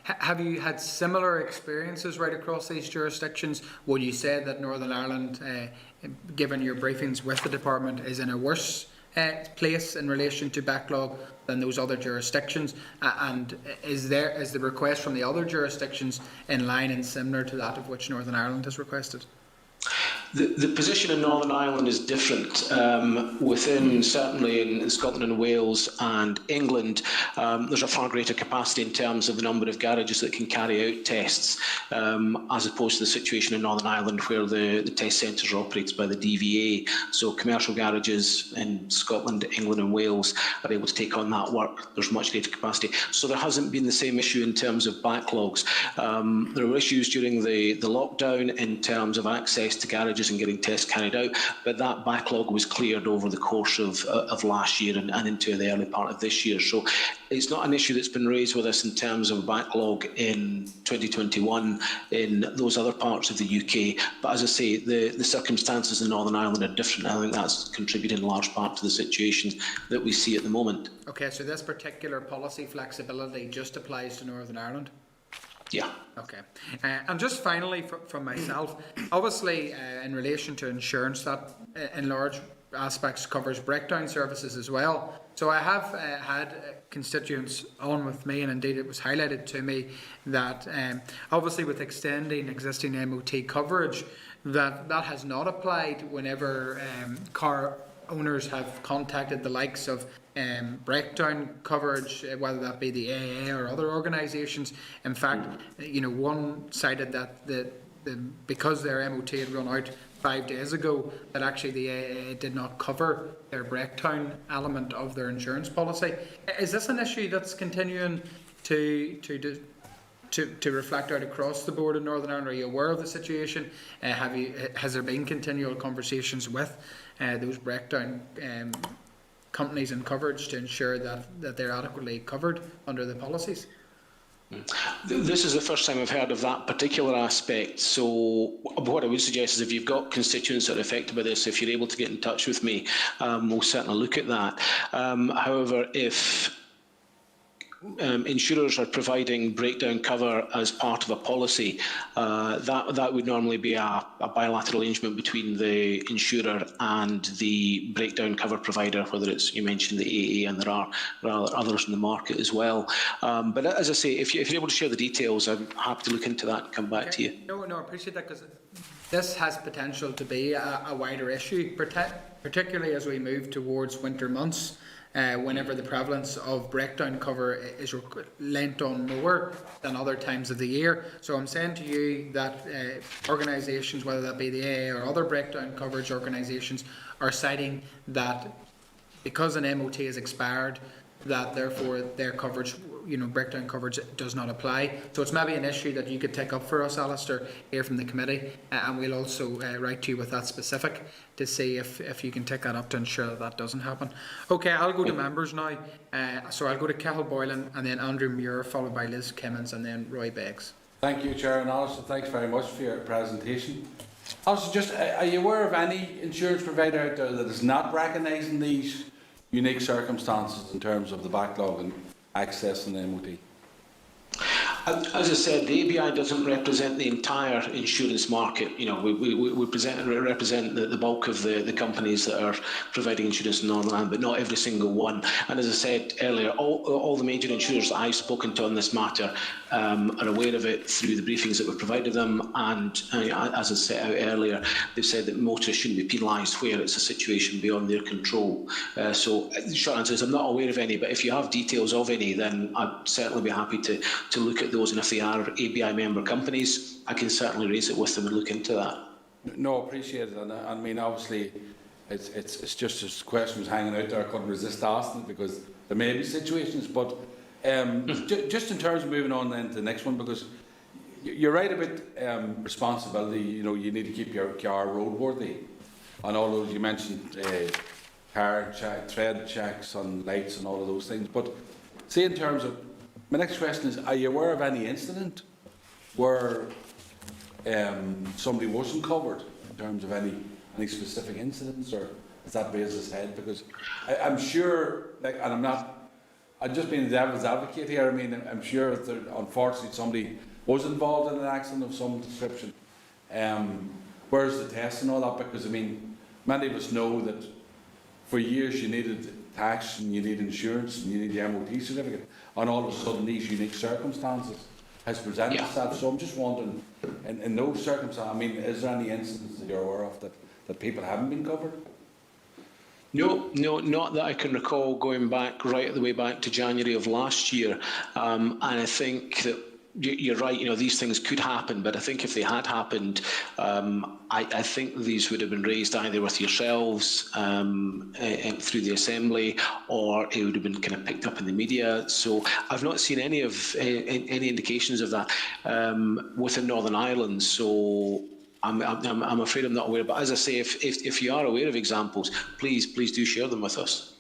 Have you had similar experiences right across these jurisdictions? Would you say that Northern Ireland, given your briefings with the department, is in a worse place in relation to backlog than those other jurisdictions? And is the request from the other jurisdictions in line and similar to that of which Northern Ireland has requested? The position in Northern Ireland is different. Within, certainly in Scotland and Wales and England, there's a far greater capacity in terms of the number of garages that can carry out tests, as opposed to the situation in Northern Ireland where the test centres are operated by the DVA. So commercial garages in Scotland, England and Wales are able to take on that work. There's much greater capacity. So there hasn't been the same issue in terms of backlogs. There were issues during the lockdown in terms of access to garages and getting tests carried out, but that backlog was cleared over the course of last year and into the early part of this year. So it's not an issue that's been raised with us in terms of backlog in 2021 in those other parts of the UK. But as I say, the circumstances in Northern Ireland are different. I think that's contributed in large part to the situation that we see at the moment. Okay, so this particular policy flexibility just applies to Northern Ireland? Yeah. Okay. And just finally, from myself, obviously in relation to insurance, that in large aspects covers breakdown services as well. So I have had constituents on with me, and indeed it was highlighted to me that obviously with extending existing MOT coverage, that has not applied whenever car owners have contacted the likes of breakdown coverage, whether that be the AA or other organisations. In fact, one cited that because their MOT had run out 5 days ago, that actually the AA did not cover their breakdown element of their insurance policy. Is this an issue that's continuing to reflect out across the board in Northern Ireland? Are you aware of the situation? Has there been continual conversations with those breakdown companies and coverage to ensure that they're adequately covered under the policies? This is the first time I've heard of that particular aspect. So what I would suggest is if you've got constituents that are affected by this, if you're able to get in touch with me, we'll certainly look at that. However, if insurers are providing breakdown cover as part of a policy, that would normally be a bilateral arrangement between the insurer and the breakdown cover provider, whether it's, you mentioned the AA, and there are others in the market as well. But as I say, if you're able to share the details, I'm happy to look into that and come back to you. No, I appreciate that, because this has potential to be a wider issue, particularly as we move towards winter months. Whenever the prevalence of breakdown cover is lent on more than other times of the year. So I'm saying to you that organisations, whether that be the AA or other breakdown coverage organisations, are citing that because an MOT is expired, that therefore their coverage, breakdown coverage does not apply. So it's maybe an issue that you could take up for us, Alastair, here from the committee, and we'll also write to you with that specific to see if you can take that up to ensure that doesn't happen. Okay, I'll go to members now. So I'll go to Cathal Boylan and then Andrew Muir, followed by Liz Kimmins and then Roy Beggs. Thank you, Chair, and Alastair, thanks very much for your presentation. Alastair, are you aware of any insurance provider out there that is not recognising these unique circumstances in terms of the backlog and access in the MOT? As I said, the ABI doesn't represent the entire insurance market. You know, we represent the bulk of the companies that are providing insurance in Northern Ireland, but not every single one. And as I said earlier, all the major insurers that I've spoken to on this matter are aware of it through the briefings that we've provided them. And as I set out earlier, they've said that motorists shouldn't be penalised where it's a situation beyond their control. So the short answer is I'm not aware of any, but if you have details of any, then I'd certainly be happy to look at those. And if they are ABI member companies, I can certainly raise it with them and look into that. No, appreciate it. And I mean, obviously, it's just this question was hanging out there. I couldn't resist asking it because there may be situations. But just in terms of moving on then to the next one, because you're right about responsibility. You know, you need to keep your car roadworthy. And all those you mentioned, car check, tread checks on lights and all of those things. But see, in terms of my next question is: are you aware of any incident where somebody wasn't covered in terms of any specific incidents, or has that raised its head? Because I'm sure, like, and I'm just being the devil's advocate here. I mean, I'm sure that unfortunately somebody was involved in an accident of some description. Where's the test and all that? Because I mean, many of us know that for years you needed tax and you need insurance and you need the MOT certificate, and all of a sudden these unique circumstances has presented itself. So I'm just wondering, in those circumstances, I mean, is there any incidents that you're aware of that people haven't been covered? No, not that I can recall, going back right the way back to January of last year. And I think that you're right, you know, these things could happen, but I think if they had happened, I think these would have been raised either with yourselves through the Assembly, or it would have been kind of picked up in the media. So I've not seen any indications of that within Northern Ireland. So I'm afraid I'm not aware. But as I say, if you are aware of examples, please do share them with us.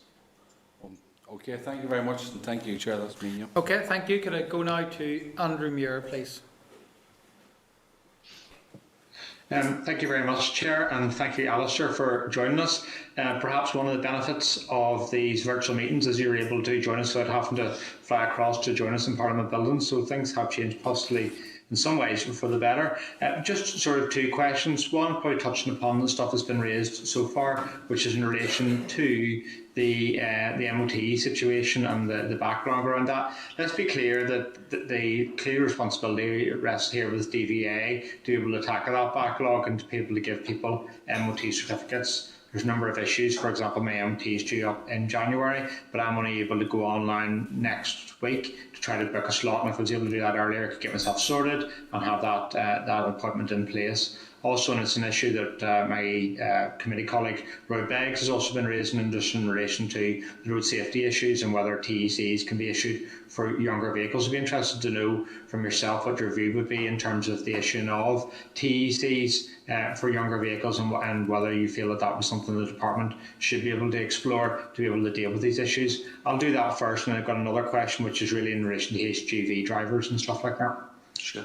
Okay, thank you very much, and thank you, Chair. That's me. Okay, thank you. Could I go now to Andrew Muir, please? Thank you very much, Chair, and thank you, Alastair, for joining us. Perhaps one of the benefits of these virtual meetings is you're able to join us without having to fly across to join us in Parliament Building, so things have changed possibly in some ways for the better. Just sort of two questions. One, probably touching upon the stuff that's been raised so far, which is in relation to the MOT situation and the backlog around that. Let's be clear that the clear responsibility rests here with DVA to be able to tackle that backlog and to be able to give people MOT certificates. There's a number of issues. For example, my MOT is due up in January, but I'm only able to go online next week to try to book a slot. And if I was able to do that earlier, I could get myself sorted and have that appointment in place. Also, and it's an issue that my committee colleague Roy Beggs has also been raising just in relation to the road safety issues and whether TECs can be issued for younger vehicles. I'd be interested to know from yourself what your view would be in terms of the issuing of TECs for younger vehicles, and whether you feel that that was something the department should be able to explore to be able to deal with these issues. I'll do that first, and I've got another question which is really in relation to HGV drivers and stuff like that. Sure.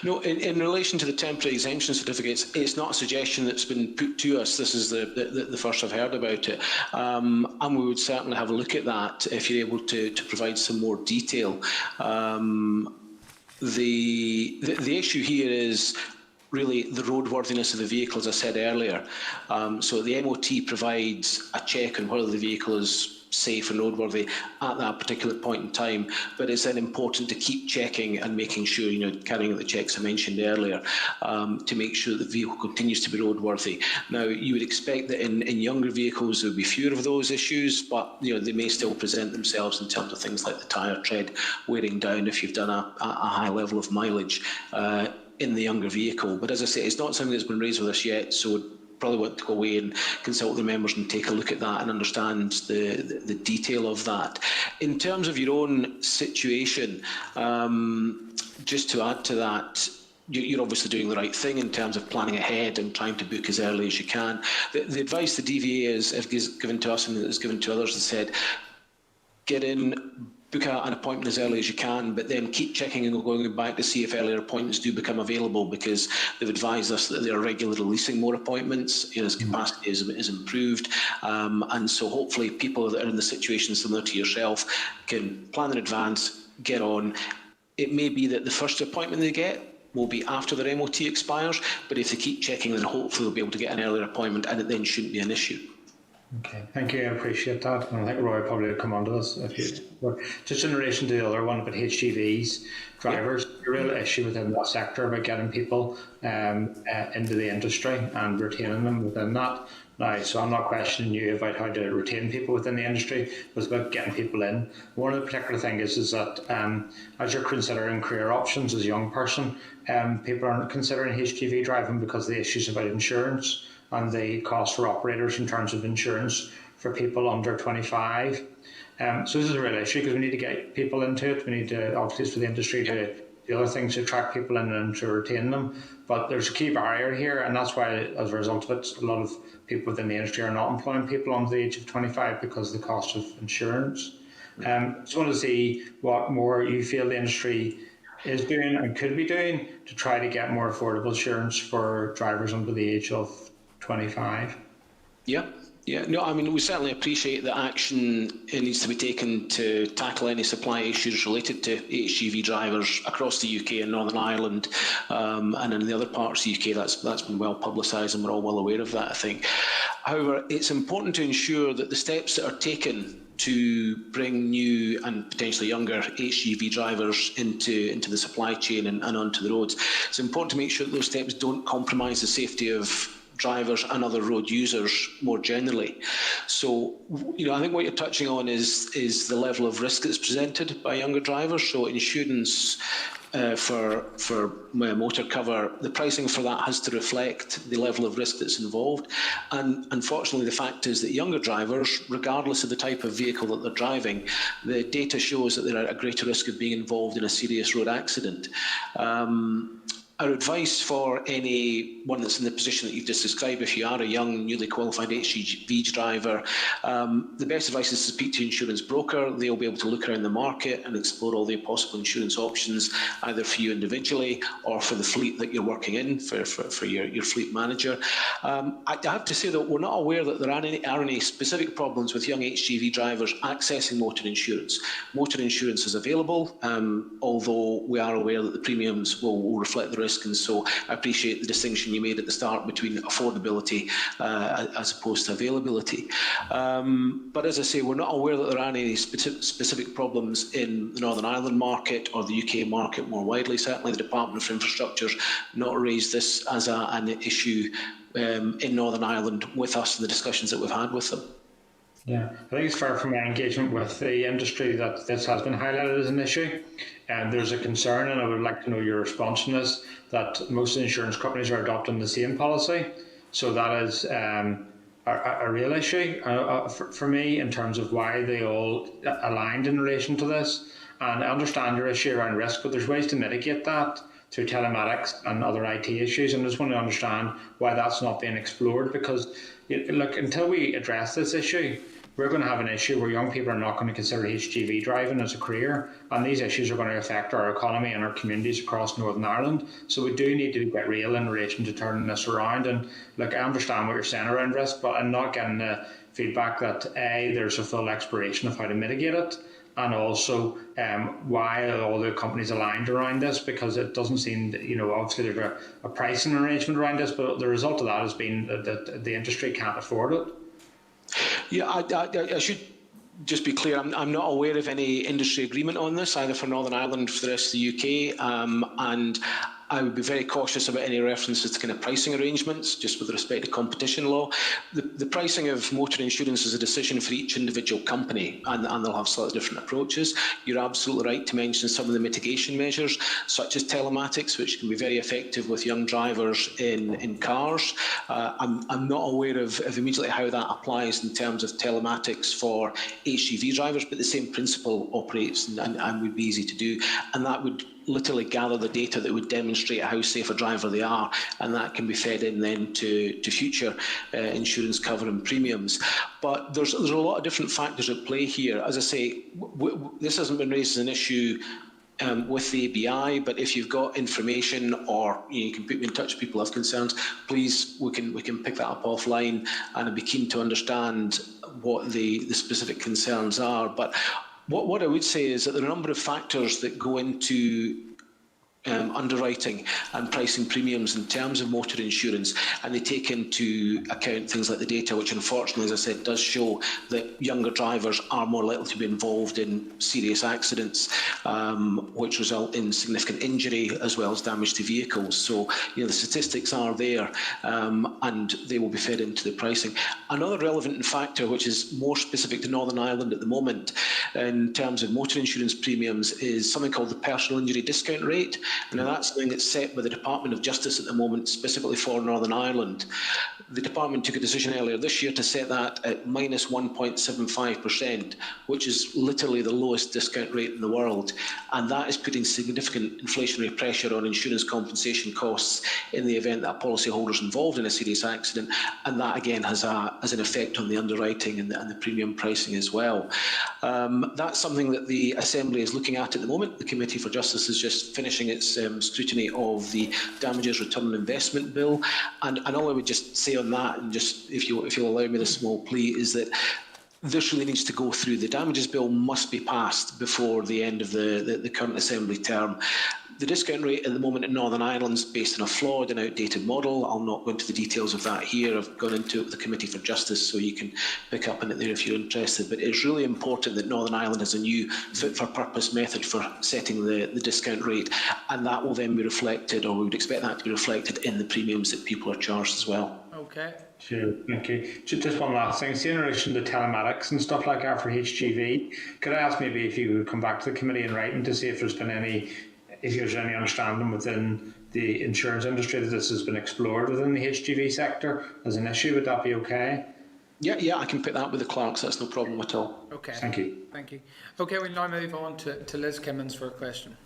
No, in relation to the temporary exemption certificates, it's not a suggestion that's been put to us. This is the first I've heard about it. And we would certainly have a look at that if you're able to provide some more detail. The issue here is really the roadworthiness of the vehicle, as I said earlier. So the MOT provides a check on whether the vehicle is safe and roadworthy at that particular point in time, but it's then important to keep checking and making sure, carrying out the checks I mentioned earlier, to make sure that the vehicle continues to be roadworthy. Now, you would expect that in younger vehicles there would be fewer of those issues, but they may still present themselves in terms of things like the tyre tread wearing down if you've done a high level of mileage in the younger vehicle. But as I say, it's not something that's been raised with us yet, so probably want to go away and consult the members and take a look at that and understand the detail of that. In terms of your own situation, just to add to that, you're obviously doing the right thing in terms of planning ahead and trying to book as early as you can. The advice the DVA has given to us and has given to others has said, get in, book an appointment as early as you can, but then keep checking and going back to see if earlier appointments do become available, because they've advised us that they are regularly releasing more appointments as capacity is improved. And so hopefully people that are in the situation similar to yourself can plan in advance, get on. it may be that the first appointment they get will be after their MOT expires, but if they keep checking, then hopefully they'll be able to get an earlier appointment, and it then shouldn't be an issue. Okay, thank you. I appreciate that. And I think Roy probably would come on to this. Just in relation to the other one about HGVs, drivers, a real issue within that sector about getting people into the industry and retaining them within that. Now, so I'm not questioning you about how to retain people within the industry, but it's about getting people in. One of the particular things is that as you're considering career options as a young person, people aren't considering HGV driving because of the issues about insurance and the cost for operators in terms of insurance for people under 25. So this is a real issue because we need to get people into it. We need to, obviously, for the industry to do other things to attract people in and to retain them. But there's a key barrier here, and that's why, as a result of it, a lot of people within the industry are not employing people under the age of 25 because of the cost of insurance. Just want to see what more you feel the industry is doing and could be doing to try to get more affordable insurance for drivers under the age of 25. Yeah, no, I mean, we certainly appreciate that action needs to be taken to tackle any supply issues related to HGV drivers across the UK and Northern Ireland, and in the other parts of the UK. That's been well publicised, and we're all well aware of that, I think. However, it's important to ensure that the steps that are taken to bring new and potentially younger HGV drivers into the supply chain and onto the roads, it's important to make sure that those steps don't compromise the safety of drivers and other road users more generally. So, I think what you're touching on is the level of risk that's presented by younger drivers. So insurance for motor cover, the pricing for that has to reflect the level of risk that's involved. And unfortunately, the fact is that younger drivers, regardless of the type of vehicle that they're driving, the data shows that they're at a greater risk of being involved in a serious road accident. Our advice for anyone that's in the position that you've just described, if you are a young, newly qualified HGV driver, the best advice is to speak to your insurance broker. They'll be able to look around the market and explore all the possible insurance options, either for you individually or for the fleet that you're working in, for your fleet manager. I have to say that we're not aware that there are any specific problems with young HGV drivers accessing motor insurance. Motor insurance is available, although we are aware that the premiums will reflect the risk, and so I appreciate the distinction you made at the start between affordability as opposed to availability. But as I say, we're not aware that there are any specific problems in the Northern Ireland market or the UK market more widely. Certainly the Department for Infrastructure's not raised this as an issue in Northern Ireland with us in the discussions that we've had with them. Yeah, I think it's fair from my engagement with the industry that this has been highlighted as an issue. And there's a concern, and I would like to know your response on this, that most insurance companies are adopting the same policy. So that is a real issue for me in terms of why they all aligned in relation to this. And I understand your issue around risk, but there's ways to mitigate that through telematics and other IT issues. And I just want to understand why that's not being explored, because look, until we address this issue, we're going to have an issue where young people are not going to consider HGV driving as a career, and these issues are going to affect our economy and our communities across Northern Ireland. So we do need to get real in relation to turning this around. And look, I understand what you're saying around risk, but I'm not getting the feedback that there's a full exploration of how to mitigate it, and also why are all the companies aligned around this, because it doesn't seem that, obviously there's a pricing arrangement around this, but the result of that has been that the industry can't afford it. Yeah, I should just be clear, I'm not aware of any industry agreement on this, either for Northern Ireland or for the rest of the UK, and I would be very cautious about any references to kind of pricing arrangements, just with respect to competition law. The pricing of motor insurance is a decision for each individual company, and they'll have slightly different approaches. You're absolutely right to mention some of the mitigation measures, such as telematics, which can be very effective with young drivers in cars. I'm not aware of immediately how that applies in terms of telematics for HGV drivers, but the same principle operates and would be easy to do, and that would literally gather the data that would demonstrate how safe a driver they are, and that can be fed in then to future insurance cover and premiums. But there's a lot of different factors at play here. As I say, this hasn't been raised as an issue with the ABI, but if you've got information or you can put me in touch with people who have concerns, please, we can pick that up offline, and I'd be keen to understand what the specific concerns are. But What I would say is that there are a number of factors that go into underwriting and pricing premiums in terms of motor insurance, and they take into account things like the data, which unfortunately, as I said, does show that younger drivers are more likely to be involved in serious accidents, which result in significant injury as well as damage to vehicles. So, the statistics are there, and they will be fed into the pricing. Another relevant factor, which is more specific to Northern Ireland at the moment, in terms of motor insurance premiums, is something called the personal injury discount rate. Now, that's something that's set by the Department of Justice at the moment, specifically for Northern Ireland. The Department took a decision earlier this year to set that at minus 1.75%, which is literally the lowest discount rate in the world. And that is putting significant inflationary pressure on insurance compensation costs in the event that a policyholder is involved in a serious accident. And that, again, has an effect on the underwriting and the premium pricing as well. That's something that the Assembly is looking at the moment. The Committee for Justice is just finishing its scrutiny of the Damages Return on Investment Bill. And all I would just say on that, and just if you'll allow me this small plea, is that this really needs to go through. The Damages Bill must be passed before the end of the current Assembly term. The discount rate at the moment in Northern Ireland is based on a flawed and outdated model. I'll not go into the details of that here. I've gone into it with the Committee for Justice, so you can pick up on it there if you're interested. But it's really important that Northern Ireland has a new fit-for-purpose method for setting the discount rate, and that will then be reflected, or we would expect that to be reflected in the premiums that people are charged as well. Okay. Sure, thank you. Just one last thing. See, in relation to telematics and stuff like that for HGV, could I ask maybe if you would come back to the committee in writing to see if there's any understanding within the insurance industry that this has been explored within the HGV sector as an issue? Would that be okay? Yeah, I can put that with the clerks. That's no problem at all. Okay. Thank you. Thank you. Okay, we'll now move on to Liz Kimmins for a question.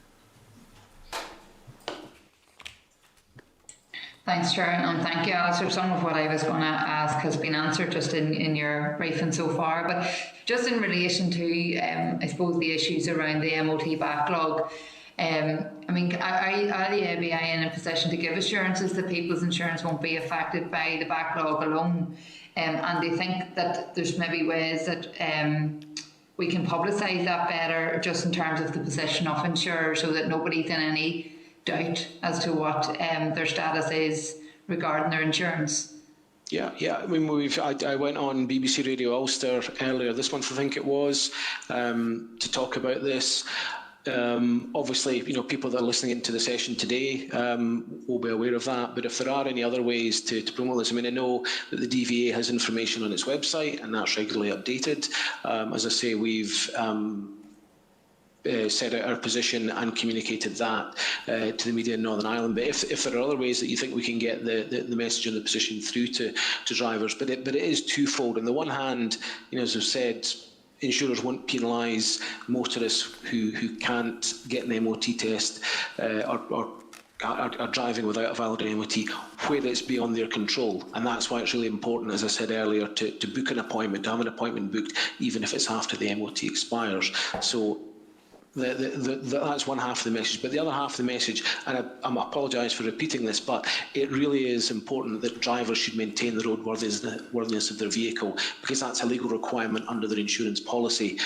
Thanks, Chair, and thank you, Alastair. Some of what I was going to ask has been answered just in your briefing so far, but just in relation to, I suppose, the issues around the MOT backlog. Are the ABI in a position to give assurances that people's insurance won't be affected by the backlog alone? And they think that there's maybe ways that we can publicise that better, just in terms of the position of insurers, so that nobody's in any doubt as to what their status is regarding their insurance. Yeah. I mean, I went on BBC Radio Ulster earlier this month, I think it was, to talk about this. Obviously, people that are listening into the session today will be aware of that. But if there are any other ways to promote this, I mean, I know that the DVA has information on its website, and that's regularly updated. As I say, we've set out our position and communicated that to the media in Northern Ireland. But if there are other ways that you think we can get the message and the position through to drivers, but it is twofold. On the one hand, as I've said, insurers won't penalise motorists who can't get an MOT test or are driving without a valid MOT where it's beyond their control. And that's why it's really important, as I said earlier, to book an appointment, to have an appointment booked, even if it's after the MOT expires. So that's one half of the message. But the other half of the message, and I apologise for repeating this, but it really is important that drivers should maintain the roadworthiness of their vehicle, because that's a legal requirement under their insurance policy.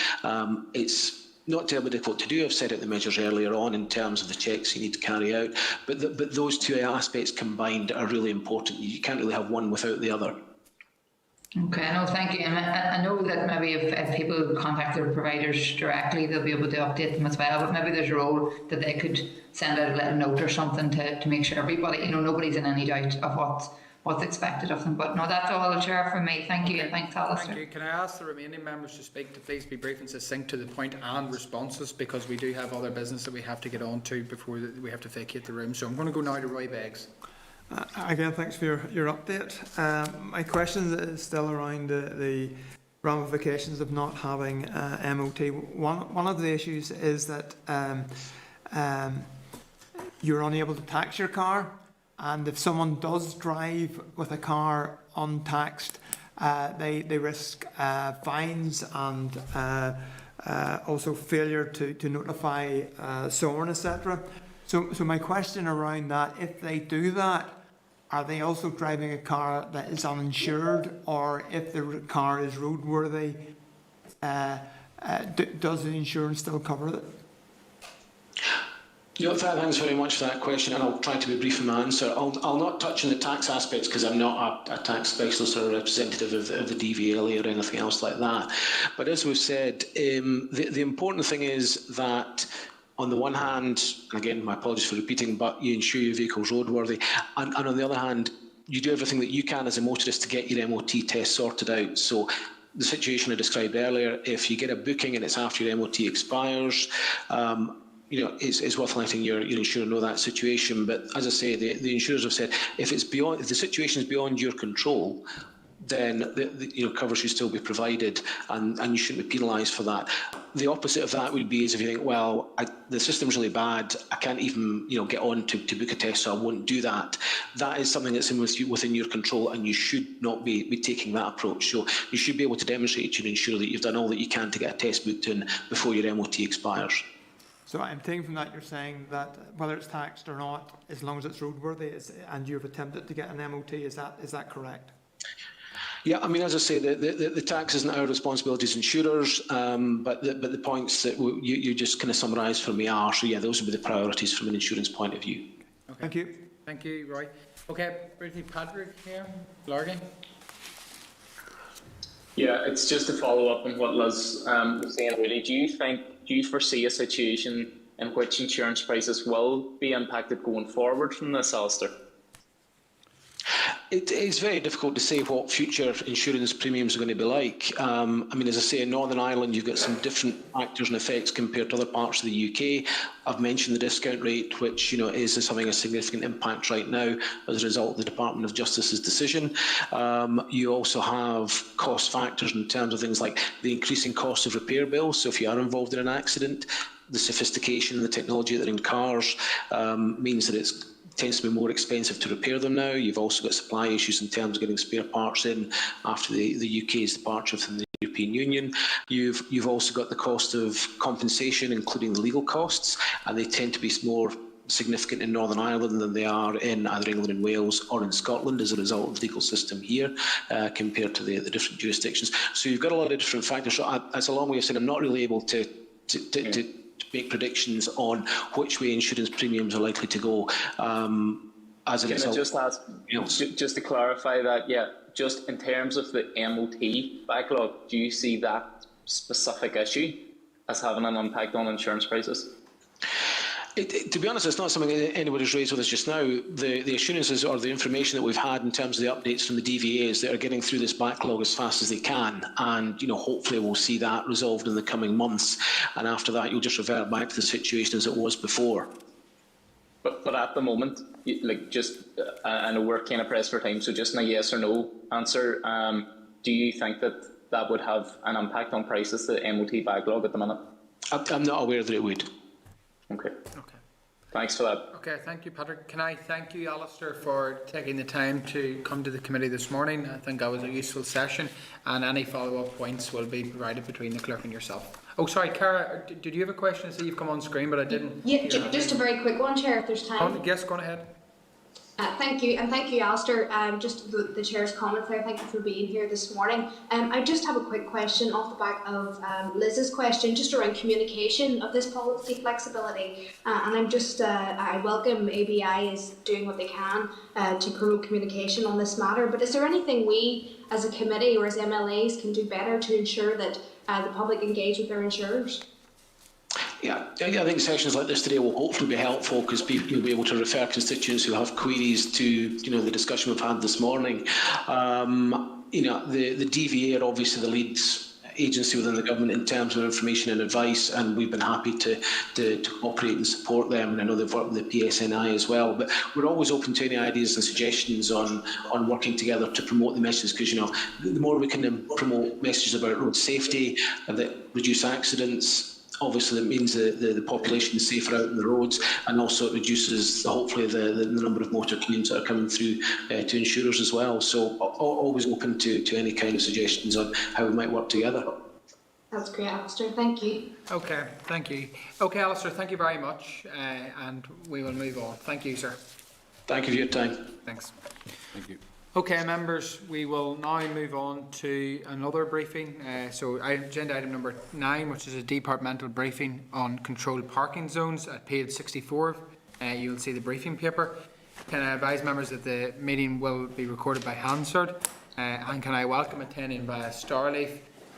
It's not terribly difficult to do. I've set out the measures earlier on in terms of the checks you need to carry out. But those two aspects combined are really important. You can't really have one without the other. Okay, no, thank you. And I know that maybe if people contact their providers directly, they'll be able to update them as well. But maybe there's a role that they could send out a little note or something to make sure everybody, nobody's in any doubt of what's expected of them. But no, that's all, Chair, from me. Thank you, and thanks, Alastair. Thank you. Can I ask the remaining members to speak to please be brief and succinct to the point and responses, because we do have other business that we have to get on to before we have to vacate the room. So I'm going to go now to Roy Beggs. Again, thanks for your update. My question is still around the ramifications of not having MOT. One of the issues is that you're unable to tax your car, and if someone does drive with a car untaxed, they risk fines and also failure to notify SORN, etc. So my question around that, if they do that, are they also driving a car that is uninsured, or if the car is roadworthy, does the insurance still cover it? Thanks very much for that question, and I'll try to be brief in my answer. I'll not touch on the tax aspects because I'm not a tax specialist or a representative of the DVLA or anything else like that. But as we've said, the important thing is that on the one hand, and again, my apologies for repeating, but you ensure your vehicle's roadworthy, and on the other hand, you do everything that you can as a motorist to get your MOT test sorted out. So the situation I described earlier, if you get a booking and it's after your MOT expires, it's worth letting your insurer know that situation. But as I say, the insurers have said if the situation is beyond your control, then the cover should still be provided, and you shouldn't be penalised for that. The opposite of that would be is if you think, well, the system's really bad, I can't even get on to book a test, so I won't do that. That is something that's within your control, and you should not be taking that approach. So you should be able to demonstrate to your insurer that you've done all that you can to get a test booked in before your MOT expires. So I'm taking from that you're saying that whether it's taxed or not, as long as it's roadworthy, and you've attempted to get an MOT, is that correct? Yeah, I mean, as I say, the tax isn't our responsibility as insurers, but the points that you just kind of summarised for me are, so yeah, those would be the priorities from an insurance point of view. Okay. Thank you. Thank you, Roy. Okay, briefly, Patrick here, Larkin. Yeah, it's just to follow up on what Liz was saying really. Do you foresee a situation in which insurance prices will be impacted going forward from this, Alastair? It is very difficult to say what future insurance premiums are going to be like. I mean, as I say, in Northern Ireland, you've got some different factors and effects compared to other parts of the UK. I've mentioned the discount rate, which is having a significant impact right now as a result of the Department of Justice's decision. You also have cost factors in terms of things like the increasing cost of repair bills. So if you are involved in an accident, the sophistication and the technology that are in cars means that it tends to be more expensive to repair them now. You've also got supply issues in terms of getting spare parts in after the UK's departure from the European Union. You've also got the cost of compensation, including the legal costs, and they tend to be more significant in Northern Ireland than they are in either England and Wales or in Scotland as a result of the legal system here compared to the different jurisdictions. So you've got a lot of different factors. So that's a long way of saying I'm not really able to make predictions on which way insurance premiums are likely to go. As a result, just ask, just to clarify that, just in terms of the MOT backlog, do you see that specific issue as having an impact on insurance prices? To be honest, it's not something that anybody's raised with us just now. The assurances or the information that we've had in terms of the updates from the DVA is that are getting through this backlog as fast as they can, and hopefully we'll see that resolved in the coming months. And after that, you'll just revert back to the situation as it was before. But at the moment, I know we're kind of pressed for time, so just in a yes or no answer, do you think that would have an impact on prices, the MOT backlog at the minute? I'm not aware that it would. Okay. Thanks for that. Okay, thank you, Patrick. Can I thank you, Alastair, for taking the time to come to the committee this morning? I think that was a useful session, and any follow-up points will be provided between the clerk and yourself. Oh, sorry, Cara, did you have a question? I see you've come on screen, but I didn't. Yeah, just a very quick one, Chair, if there's time. Yes, go on ahead. Thank you, and thank you, Alastair. Just the Chair's comments there. Thank you for being here this morning. I just have a quick question off the back of Liz's question, just around communication of this policy flexibility. And I'm just, I welcome ABI is doing what they can to promote communication on this matter. But is there anything we, as a committee or as MLAs, can do better to ensure that the public engage with their insurers? Yeah, I think sessions like this today will hopefully be helpful because people will be able to refer constituents who have queries to the discussion we've had this morning. The DVA are obviously the lead agency within the government in terms of information and advice, and we've been happy to cooperate and support them. And I know they've worked with the PSNI as well. But we're always open to any ideas and suggestions on working together to promote the messages, because the more we can promote messages about road safety that reduce accidents, obviously that means the population is safer out on the roads, and also it reduces hopefully the number of motor claims that are coming through to insurers as well. So always open to any kind of suggestions on how we might work together. That's great, Alastair. Thank you. Okay, thank you. Okay, Alastair, thank you very much, and we will move on. Thank you, sir. Thank you for your time. Thanks. Thank you. Okay, members, we will now move on to another briefing. So agenda item number 9, which is a departmental briefing on controlled parking zones at page 64. You will see the briefing paper. Can I advise members that the meeting will be recorded by Hansard? And can I welcome attending via Starleaf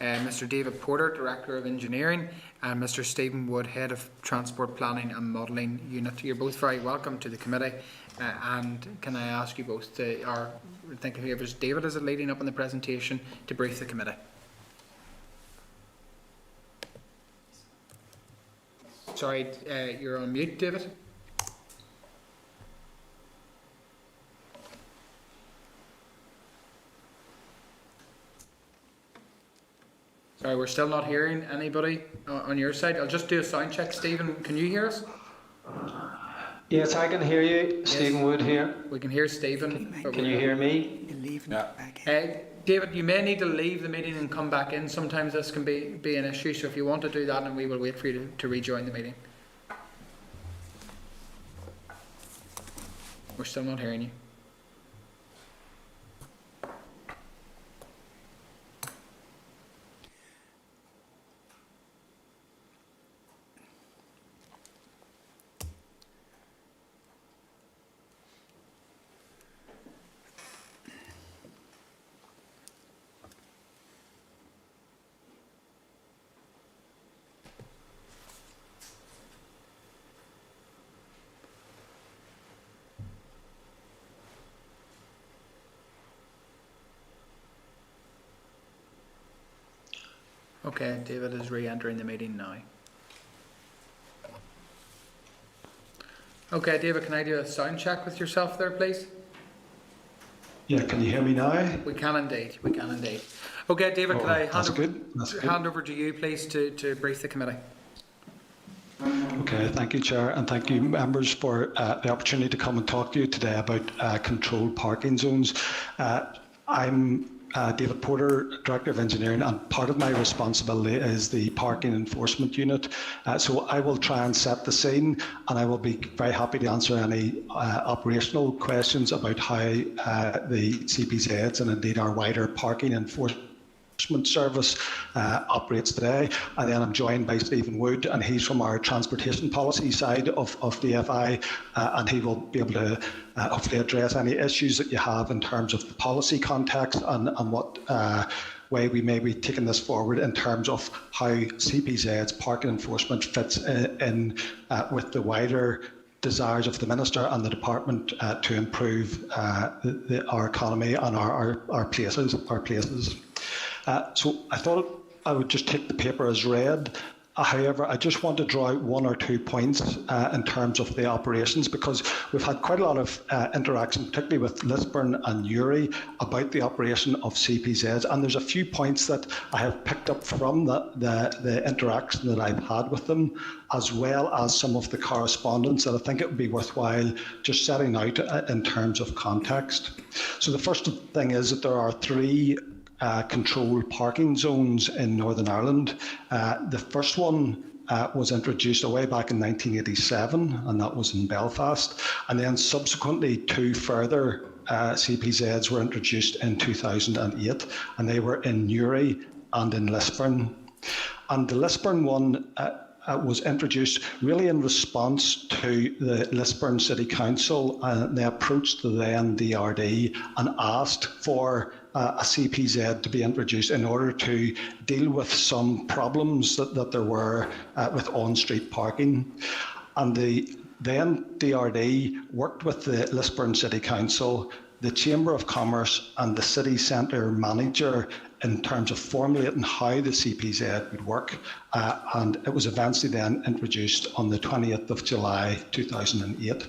Mr. David Porter, Director of Engineering, and Mr. Stephen Wood, Head of Transport Planning and Modelling Unit. You're both very welcome to the committee. And can I ask you both to, or think of it, David is leading up in the presentation to brief the committee. Sorry, you're on mute, David. Sorry, we're still not hearing anybody on your side. I'll just do a sound check. Stephen, can you hear us? Yes, I can hear you. Yes. Stephen Wood here. We can hear Stephen. Can you hear me? David, you may need to leave the meeting and come back in. Sometimes this can be an issue, so if you want to do that, and we will wait for you to rejoin the meeting. We're still not hearing you. Okay, David is re-entering the meeting now. Okay, David, can I do a sound check with yourself there, please? Yeah, can you hear me now? We can indeed, we can indeed. Okay, David, can I hand over to you, please, to brief the committee? Okay, thank you, Chair, and thank you, members, for the opportunity to come and talk to you today about controlled parking zones. I'm David Porter, Director of Engineering, and part of my responsibility is the Parking Enforcement Unit. So I will try and set the scene, and I will be very happy to answer any operational questions about how the CPZs and indeed our wider parking enforcement service operates today. And then I'm joined by Stephen Wood, and he's from our transportation policy side of DFI, and he will be able to hopefully address any issues that you have in terms of the policy context and what way we may be taking this forward in terms of how CPZ's parking enforcement fits in with the wider desires of the Minister and the Department to improve our economy and our places. So I thought I would just take the paper as read. However, I just want to draw out 1 or 2 points in terms of the operations, because we've had quite a lot of interaction, particularly with Lisburn and Newry, about the operation of CPZs. And there's a few points that I have picked up from the interaction that I've had with them, as well as some of the correspondence that I think it would be worthwhile just setting out in terms of context. So the first thing is that there are 3 controlled parking zones in Northern Ireland. The first one was introduced way back in 1987, and that was in Belfast. And then subsequently 2 further CPZs were introduced in 2008, and they were in Newry and in Lisburn. And the Lisburn one was introduced really in response to the Lisburn City Council. They approached the then DRD and asked for a CPZ to be introduced in order to deal with some problems that there were with on-street parking. And the then DRD worked with the Lisburn City Council, the Chamber of Commerce and the City Centre manager in terms of formulating how the CPZ would work, and it was eventually then introduced on the 20th of July 2008.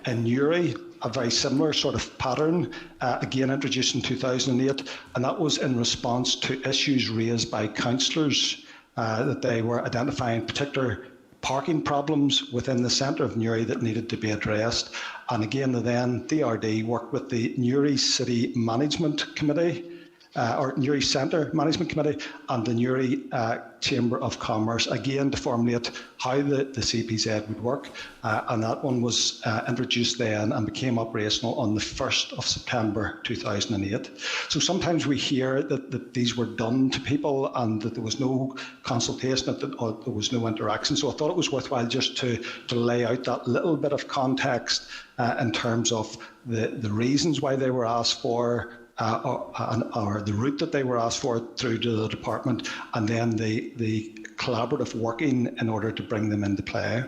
In Newry, a very similar sort of pattern, again introduced in 2008, and that was in response to issues raised by councillors that they were identifying particular parking problems within the centre of Newry that needed to be addressed. And again, the then DRD worked with the Newry City Management Committee or Newry Centre Management Committee and the Newry Chamber of Commerce, again to formulate how the CPZ would work. And that one was introduced then and became operational on the 1st of September 2008. So sometimes we hear that these were done to people and that there was no consultation, that there was no interaction. So I thought it was worthwhile just to lay out that little bit of context in terms of the reasons why they were asked for, or the route that they were asked for through to the department, and then the collaborative working in order to bring them into play.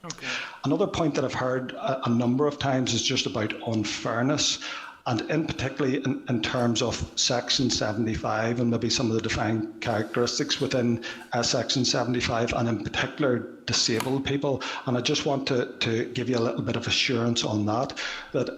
Okay. Another point that I've heard a number of times is just about unfairness, and in particularly in terms of Section 75 and maybe some of the defined characteristics within Section 75, and in particular disabled people. And I just want to give you a little bit of assurance on that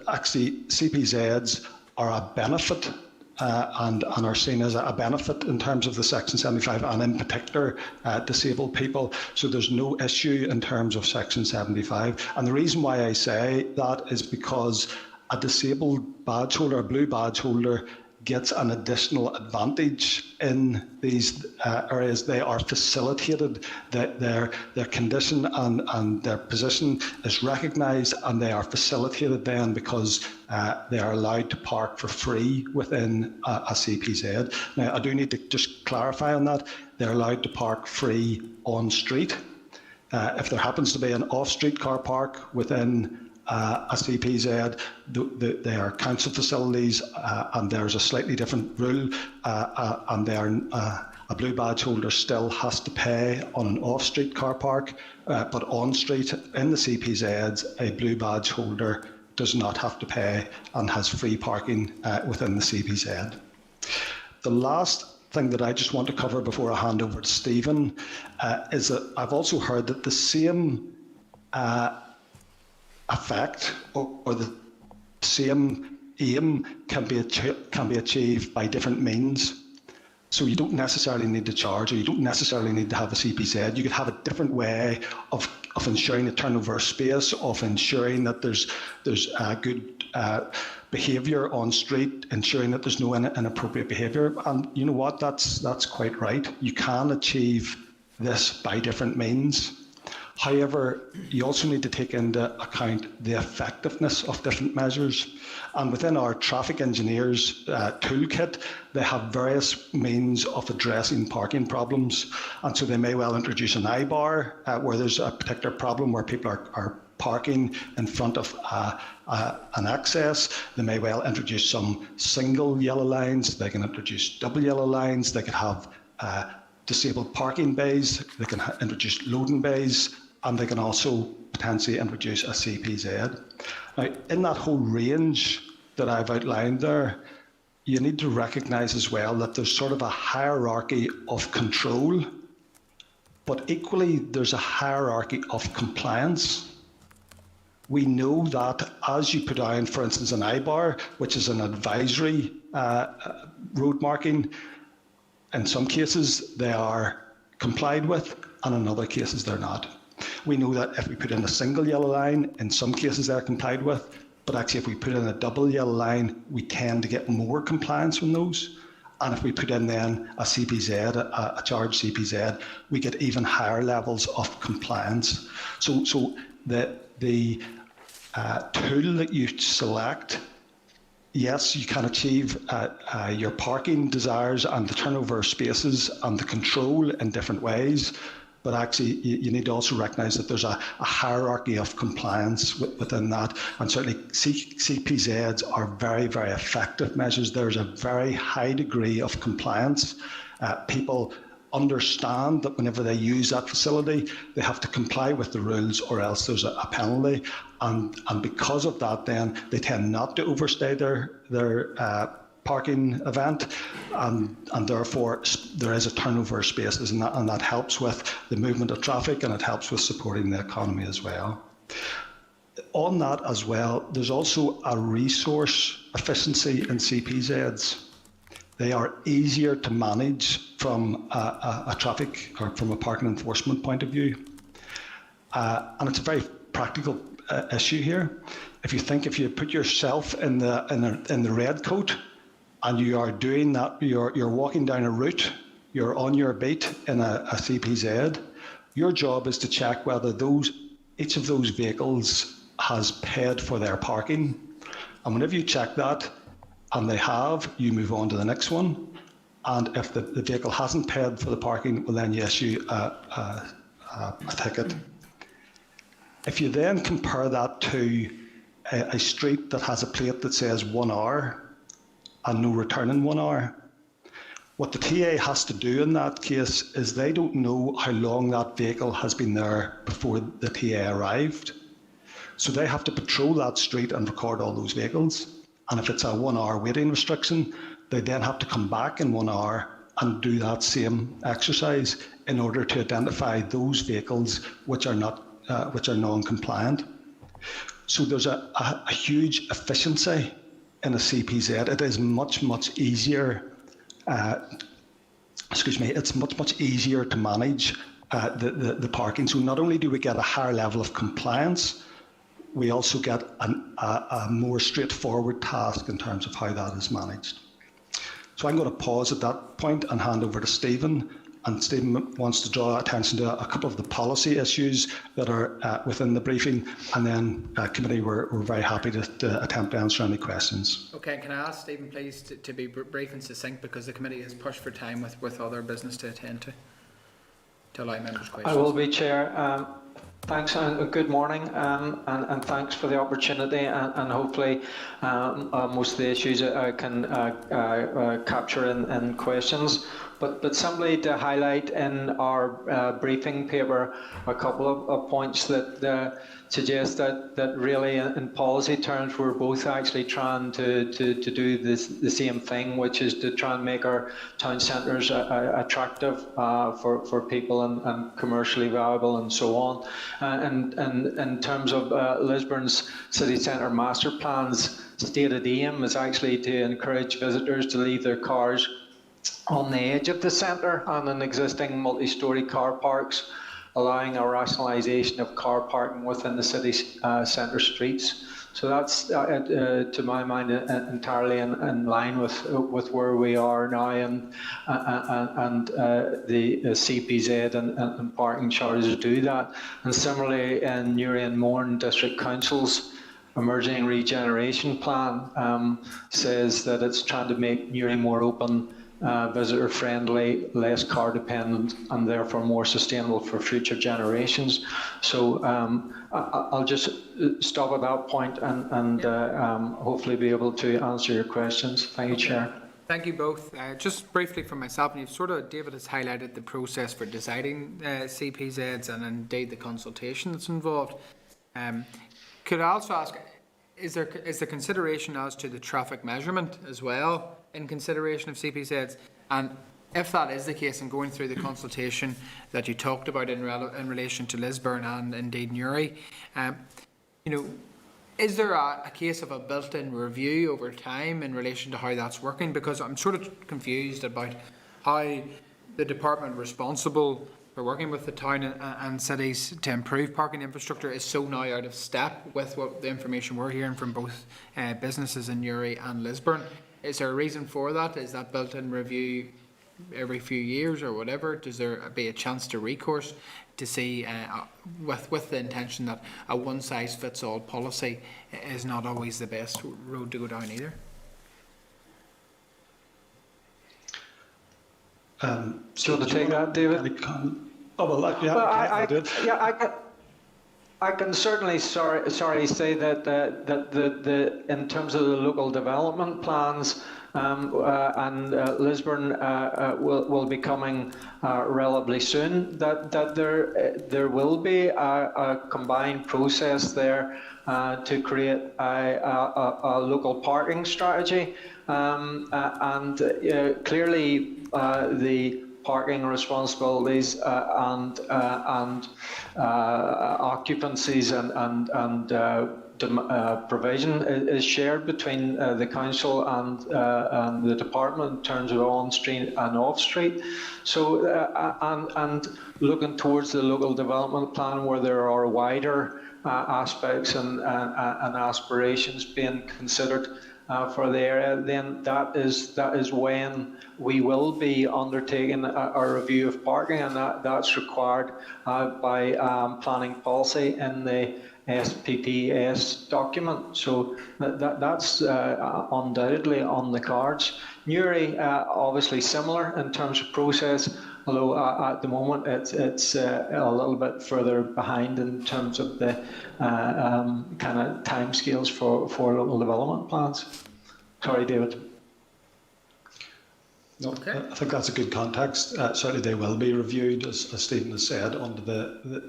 actually CPZs are a benefit and are seen as a benefit in terms of the Section 75 and in particular disabled people. So there's no issue in terms of Section 75. And the reason why I say that is because a disabled badge holder, a blue badge holder, gets an additional advantage in these areas. They are facilitated, that their condition and their position is recognised, and they are facilitated then because they are allowed to park for free within a CPZ. Now, I do need to just clarify on that. They're allowed to park free on street. If there happens to be an off-street car park within a CPZ, they are council facilities, and there's a slightly different rule, and a blue badge holder still has to pay on an off-street car park, but on-street in the CPZs, a blue badge holder does not have to pay and has free parking within the CPZ. The last thing that I just want to cover before I hand over to Stephen is that I've also heard that the same effect or the same aim can be achieved by different means. So you don't necessarily need to charge, or you don't necessarily need to have a CPZ. You could have a different way of ensuring a turnover space, of ensuring that there's good behaviour on street, ensuring that there's no inappropriate behaviour. And you know what? That's quite right. You can achieve this by different means. However, you also need to take into account the effectiveness of different measures. And within our traffic engineers toolkit, they have various means of addressing parking problems. And so they may well introduce an I-bar where there's a particular problem where people are parking in front of an access. They may well introduce some single yellow lines. They can introduce double yellow lines. They could have disabled parking bays. They can introduce loading bays. And they can also potentially introduce a CPZ. Now, in that whole range that I've outlined there, you need to recognise as well that there's sort of a hierarchy of control, but equally there's a hierarchy of compliance. We know that as you put down, for instance, an I-bar, which is an advisory road marking, in some cases they are complied with, and in other cases they're not. We know that if we put in a single yellow line, in some cases they're complied with, but actually if we put in a double yellow line, we tend to get more compliance from those. And if we put in then a CPZ, a charged CPZ, we get even higher levels of compliance. So the tool that you select, yes, you can achieve your parking desires and the turnover spaces and the control in different ways. But actually, you need to also recognise that there's a hierarchy of compliance within that. And certainly CPZs are very, very effective measures. There's a very high degree of compliance. People understand that whenever they use that facility, they have to comply with the rules or else there's a penalty. And because of that, then they tend not to overstay their parking event, and therefore there is a turnover of spaces, and that helps with the movement of traffic, and it helps with supporting the economy as well. On that as well, there's also a resource efficiency in CPZs. They are easier to manage from a traffic or from a parking enforcement point of view, and it's a very practical issue here. If you put yourself in the red coat, and you are doing that, you're walking down a route, you're on your beat in a CPZ, your job is to check whether each of those vehicles has paid for their parking. And whenever you check that, and they have, you move on to the next one. And if the vehicle hasn't paid for the parking, well, then you issue a ticket. If you then compare that to a street that has a plate that says 1 hour and no return in 1 hour, what the TA has to do in that case is they don't know how long that vehicle has been there before the TA arrived. So they have to patrol that street and record all those vehicles. And if it's a 1 hour waiting restriction, they then have to come back in 1 hour and do that same exercise in order to identify those vehicles which are non-compliant. So there's a huge efficiency in a CPZ. It is much easier. It's much easier to manage the parking. So not only do we get a higher level of compliance, we also get a more straightforward task in terms of how that is managed. So I'm going to pause at that point and hand over to Stephen. And Stephen wants to draw attention to a couple of the policy issues that are within the briefing. And then committee, we're very happy to attempt to answer any questions. Okay, can I ask Stephen, please, to be brief and succinct, because the committee has pushed for time with other business to attend to allow members' questions. I will be, Chair. Thanks and good morning, and thanks for the opportunity, and hopefully most of the issues I can capture in questions. But simply to highlight in our briefing paper a couple of points that suggest that really in policy terms we're both actually trying to do the same thing, which is to try and make our town centres attractive for people and commercially viable and so on. And in terms of Lisburn's city centre master plan's stated aim is actually to encourage visitors to leave their cars on the edge of the centre and in existing multi-storey car parks, allowing a rationalisation of car parking within the city centre streets. So that's, to my mind, entirely in line with where we are now and the CPZ and parking charges do that. And similarly, in Newry and Mourne District Council's emerging regeneration plan says that it's trying to make Newry more open, visitor friendly, less car dependent, and therefore more sustainable for future generations. So I'll just stop at that point and hopefully be able to answer your questions. Thank you, Chair. Thank you both. Just briefly for myself, and David has highlighted the process for deciding CPZs and indeed the consultation that's involved. Could I also ask, is there consideration as to the traffic measurement as well in consideration of CPZs? And if that is the case, and going through the consultation that you talked about in relation to Lisburn and indeed Newry, is there a case of a built-in review over time in relation to how that's working? Because I'm sort of confused about how the department responsible for working with the town and cities to improve parking infrastructure is so now out of step with what the information we're hearing from both businesses in Newry and Lisburn. Is there a reason for that? Is that built-in review every few years or whatever? Does there be a chance to recourse to see with the intention that a one-size-fits-all policy is not always the best road to go down either? Do you want to take that, David? I can certainly say that in terms of the local development plans, and Lisburn will be coming relatively soon, that there will be a combined process there to create a local parking strategy, and clearly the parking responsibilities and occupancies and provision is shared between the council and the department in terms of on-street and off-street. So and looking towards the local development plan where there are wider aspects and aspirations being considered, for the area, then that is when we will be undertaking a review of parking, and that's required by planning policy in the SPPS document. So that's undoubtedly on the cards. Newry, obviously similar in terms of process, although at the moment it's a little bit further behind in terms of the kind of timescales for local development plans. Sorry, David. No, I think that's a good context. Certainly they will be reviewed, as Stephen has said, under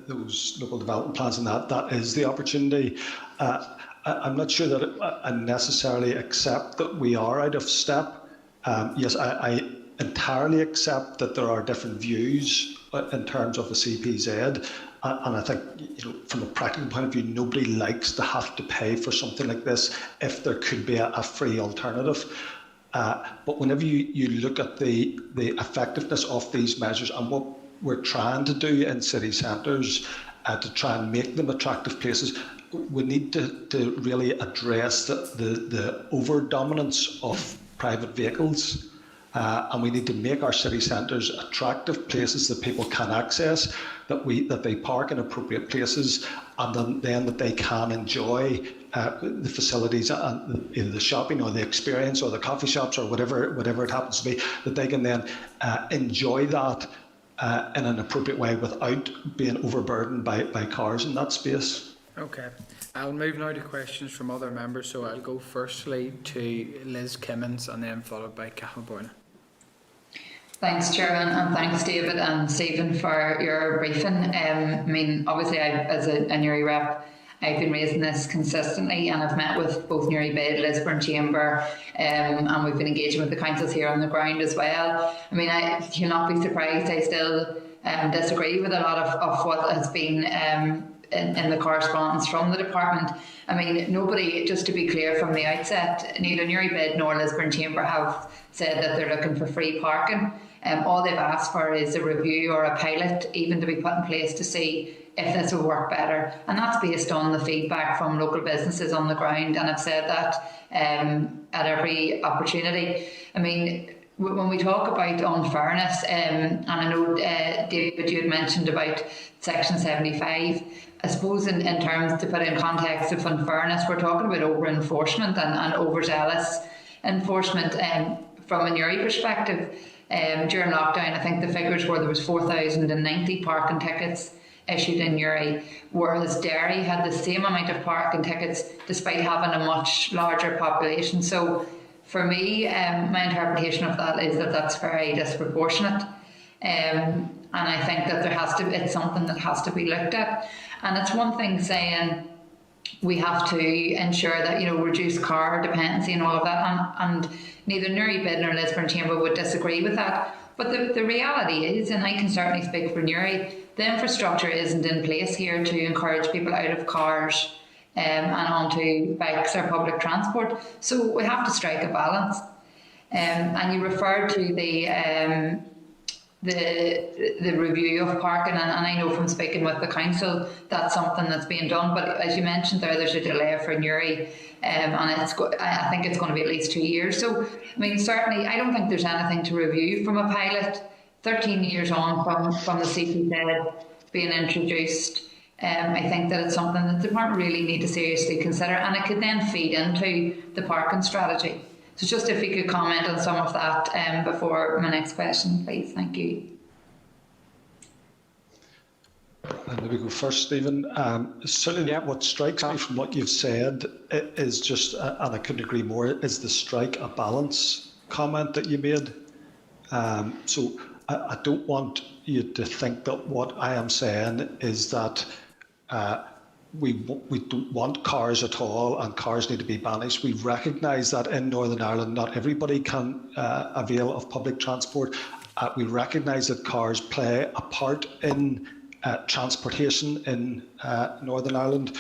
those local development plans, and that is the opportunity. I'm not sure that I necessarily accept that we are out of step. Yes, I entirely accept that there are different views in terms of the CPZ, and I think, from a practical point of view, nobody likes to have to pay for something like this if there could be a free alternative. But whenever you look at the effectiveness of these measures and what we're trying to do in city centres to try and make them attractive places, we need to really address the over-dominance of private vehicles. And we need to make our city centres attractive places that people can access, that they park in appropriate places, and then that they can enjoy the facilities and either the shopping or the experience or the coffee shops or whatever it happens to be, that they can then enjoy that in an appropriate way without being overburdened by cars in that space. Okay. I'll move now to questions from other members. So I'll go firstly to Liz Kimmins and then followed by Cathal Boylan. Thanks, Chairman, and thanks, David and Stephen, for your briefing. I mean, obviously, as a Newry rep, I've been raising this consistently, and I've met with both Newry Bid, Lisburn Chamber, and we've been engaging with the councils here on the ground as well. I mean, you'll not be surprised, I still disagree with a lot of what has been in the correspondence from the department. I mean, nobody, just to be clear from the outset, neither Newry Bid nor Lisburn Chamber have said that they're looking for free parking. All they've asked for is a review or a pilot even to be put in place to see if this will work better. And that's based on the feedback from local businesses on the ground, and I've said that at every opportunity. I mean, when we talk about unfairness, and I know, David, you had mentioned about Section 75, I suppose in terms, to put in context of unfairness, we're talking about over-enforcement and overzealous enforcement. From a Newry perspective, during lockdown, I think the figures were there was 4,090 parking tickets issued in Newry, whereas Derry had the same amount of parking tickets despite having a much larger population. So for me, my interpretation of that is that that's very disproportionate. And I think that it's something that has to be looked at. And it's one thing saying we have to ensure that, reduce car dependency and all of that. And neither Newry Bid nor Lisburn Chamber would disagree with that. But the reality is, and I can certainly speak for Newry, the infrastructure isn't in place here to encourage people out of cars and onto bikes or public transport. So we have to strike a balance. And you referred to the review of parking, and I know from speaking with the council that's something that's being done, but as you mentioned there's a delay for Newry, and I think it's going to be at least 2 years. So I mean, certainly I don't think there's anything to review from a pilot 13 years on from the CPZ being introduced. I think that it's something that the department really need to seriously consider, and it could then feed into the parking strategy. So just if you could comment on some of that before my next question, please. Thank you. And maybe go first, Stephen. Certainly what strikes me from what you've said is just, and I couldn't agree more, is the strike a balance comment that you made. So I don't want you to think that what I am saying is that we don't want cars at all and cars need to be banished. We recognise that in Northern Ireland not everybody can avail of public transport. We recognise that cars play a part in transportation in Northern Ireland,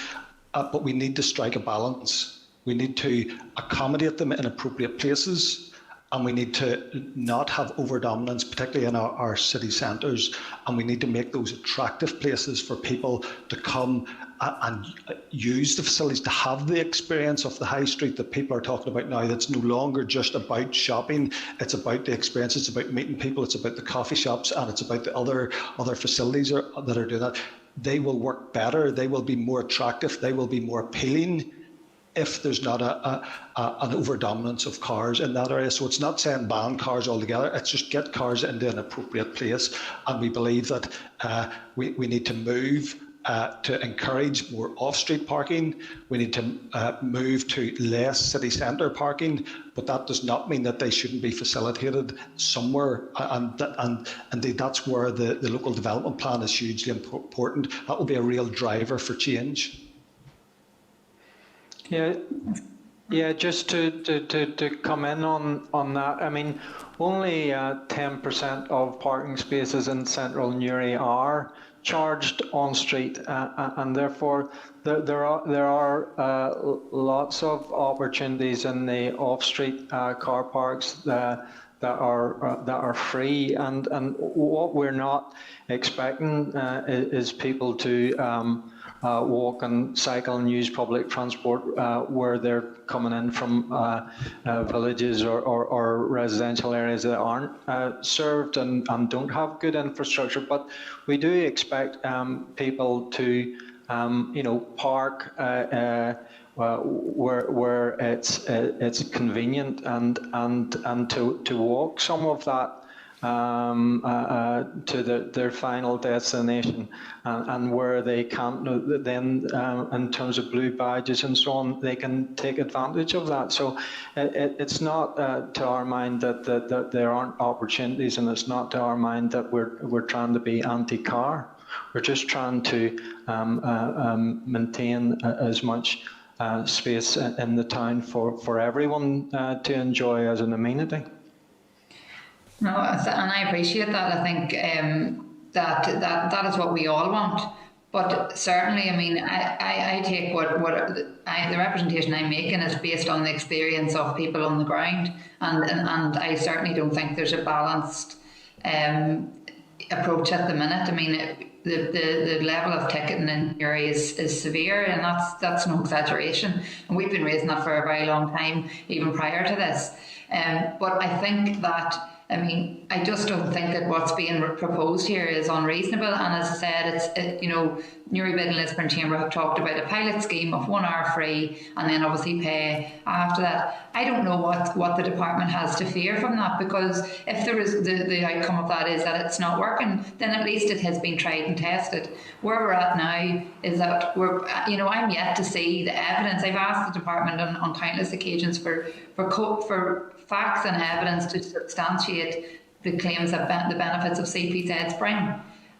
but we need to strike a balance. We need to accommodate them in appropriate places, and we need to not have over-dominance, particularly in our city centres, and we need to make those attractive places for people to come and use the facilities, to have the experience of the high street that people are talking about now. That's no longer just about shopping, it's about the experience, it's about meeting people, it's about the coffee shops, and it's about the other facilities that are doing that. They will work better, they will be more attractive, they will be more appealing if there's not an over-dominance of cars in that area. So it's not saying ban cars altogether, it's just get cars into an appropriate place. And we believe that we need to move to encourage more off-street parking. We need to move to less city centre parking, but that does not mean that they shouldn't be facilitated somewhere. And indeed, that's where the local development plan is hugely important. That will be a real driver for change. Yeah. Just to come in on that. I mean, only 10% of parking spaces in central Newry are charged on street, and therefore there are lots of opportunities in the off-street car parks that are free, and what we're not expecting is people to walk and cycle and use public transport where they're coming in from villages or residential areas that aren't served and don't have good infrastructure. But we do expect people to park where it's convenient and to walk some of that to their final destination, and where they can't, then in terms of blue badges and so on, they can take advantage of that. So it's not to our mind that there aren't opportunities, and it's not to our mind that we're trying to be anti-car. We're just trying to maintain as much space in the town for everyone to enjoy as an amenity. No, and I appreciate that. I think that is what we all want. But certainly, I mean, I take the representation I'm making is based on the experience of people on the ground, and I certainly don't think there's a balanced approach at the minute. I mean, the level of ticketing in Newry is severe, and that's no exaggeration. And we've been raising that for a very long time, even prior to this. But I think that, I mean, I just don't think that what's being proposed here is unreasonable. And as I said, Newry Bid and Lisburn Chamber have talked about a pilot scheme of 1 hour free and then obviously pay after that. I don't know what the department has to fear from that, because if there is the outcome of that is that it's not working, then at least it has been tried and tested. Where we're at now is that I'm yet to see the evidence. I've asked the department on countless occasions for facts and evidence to substantiate the claims that the benefits of CPZs bring,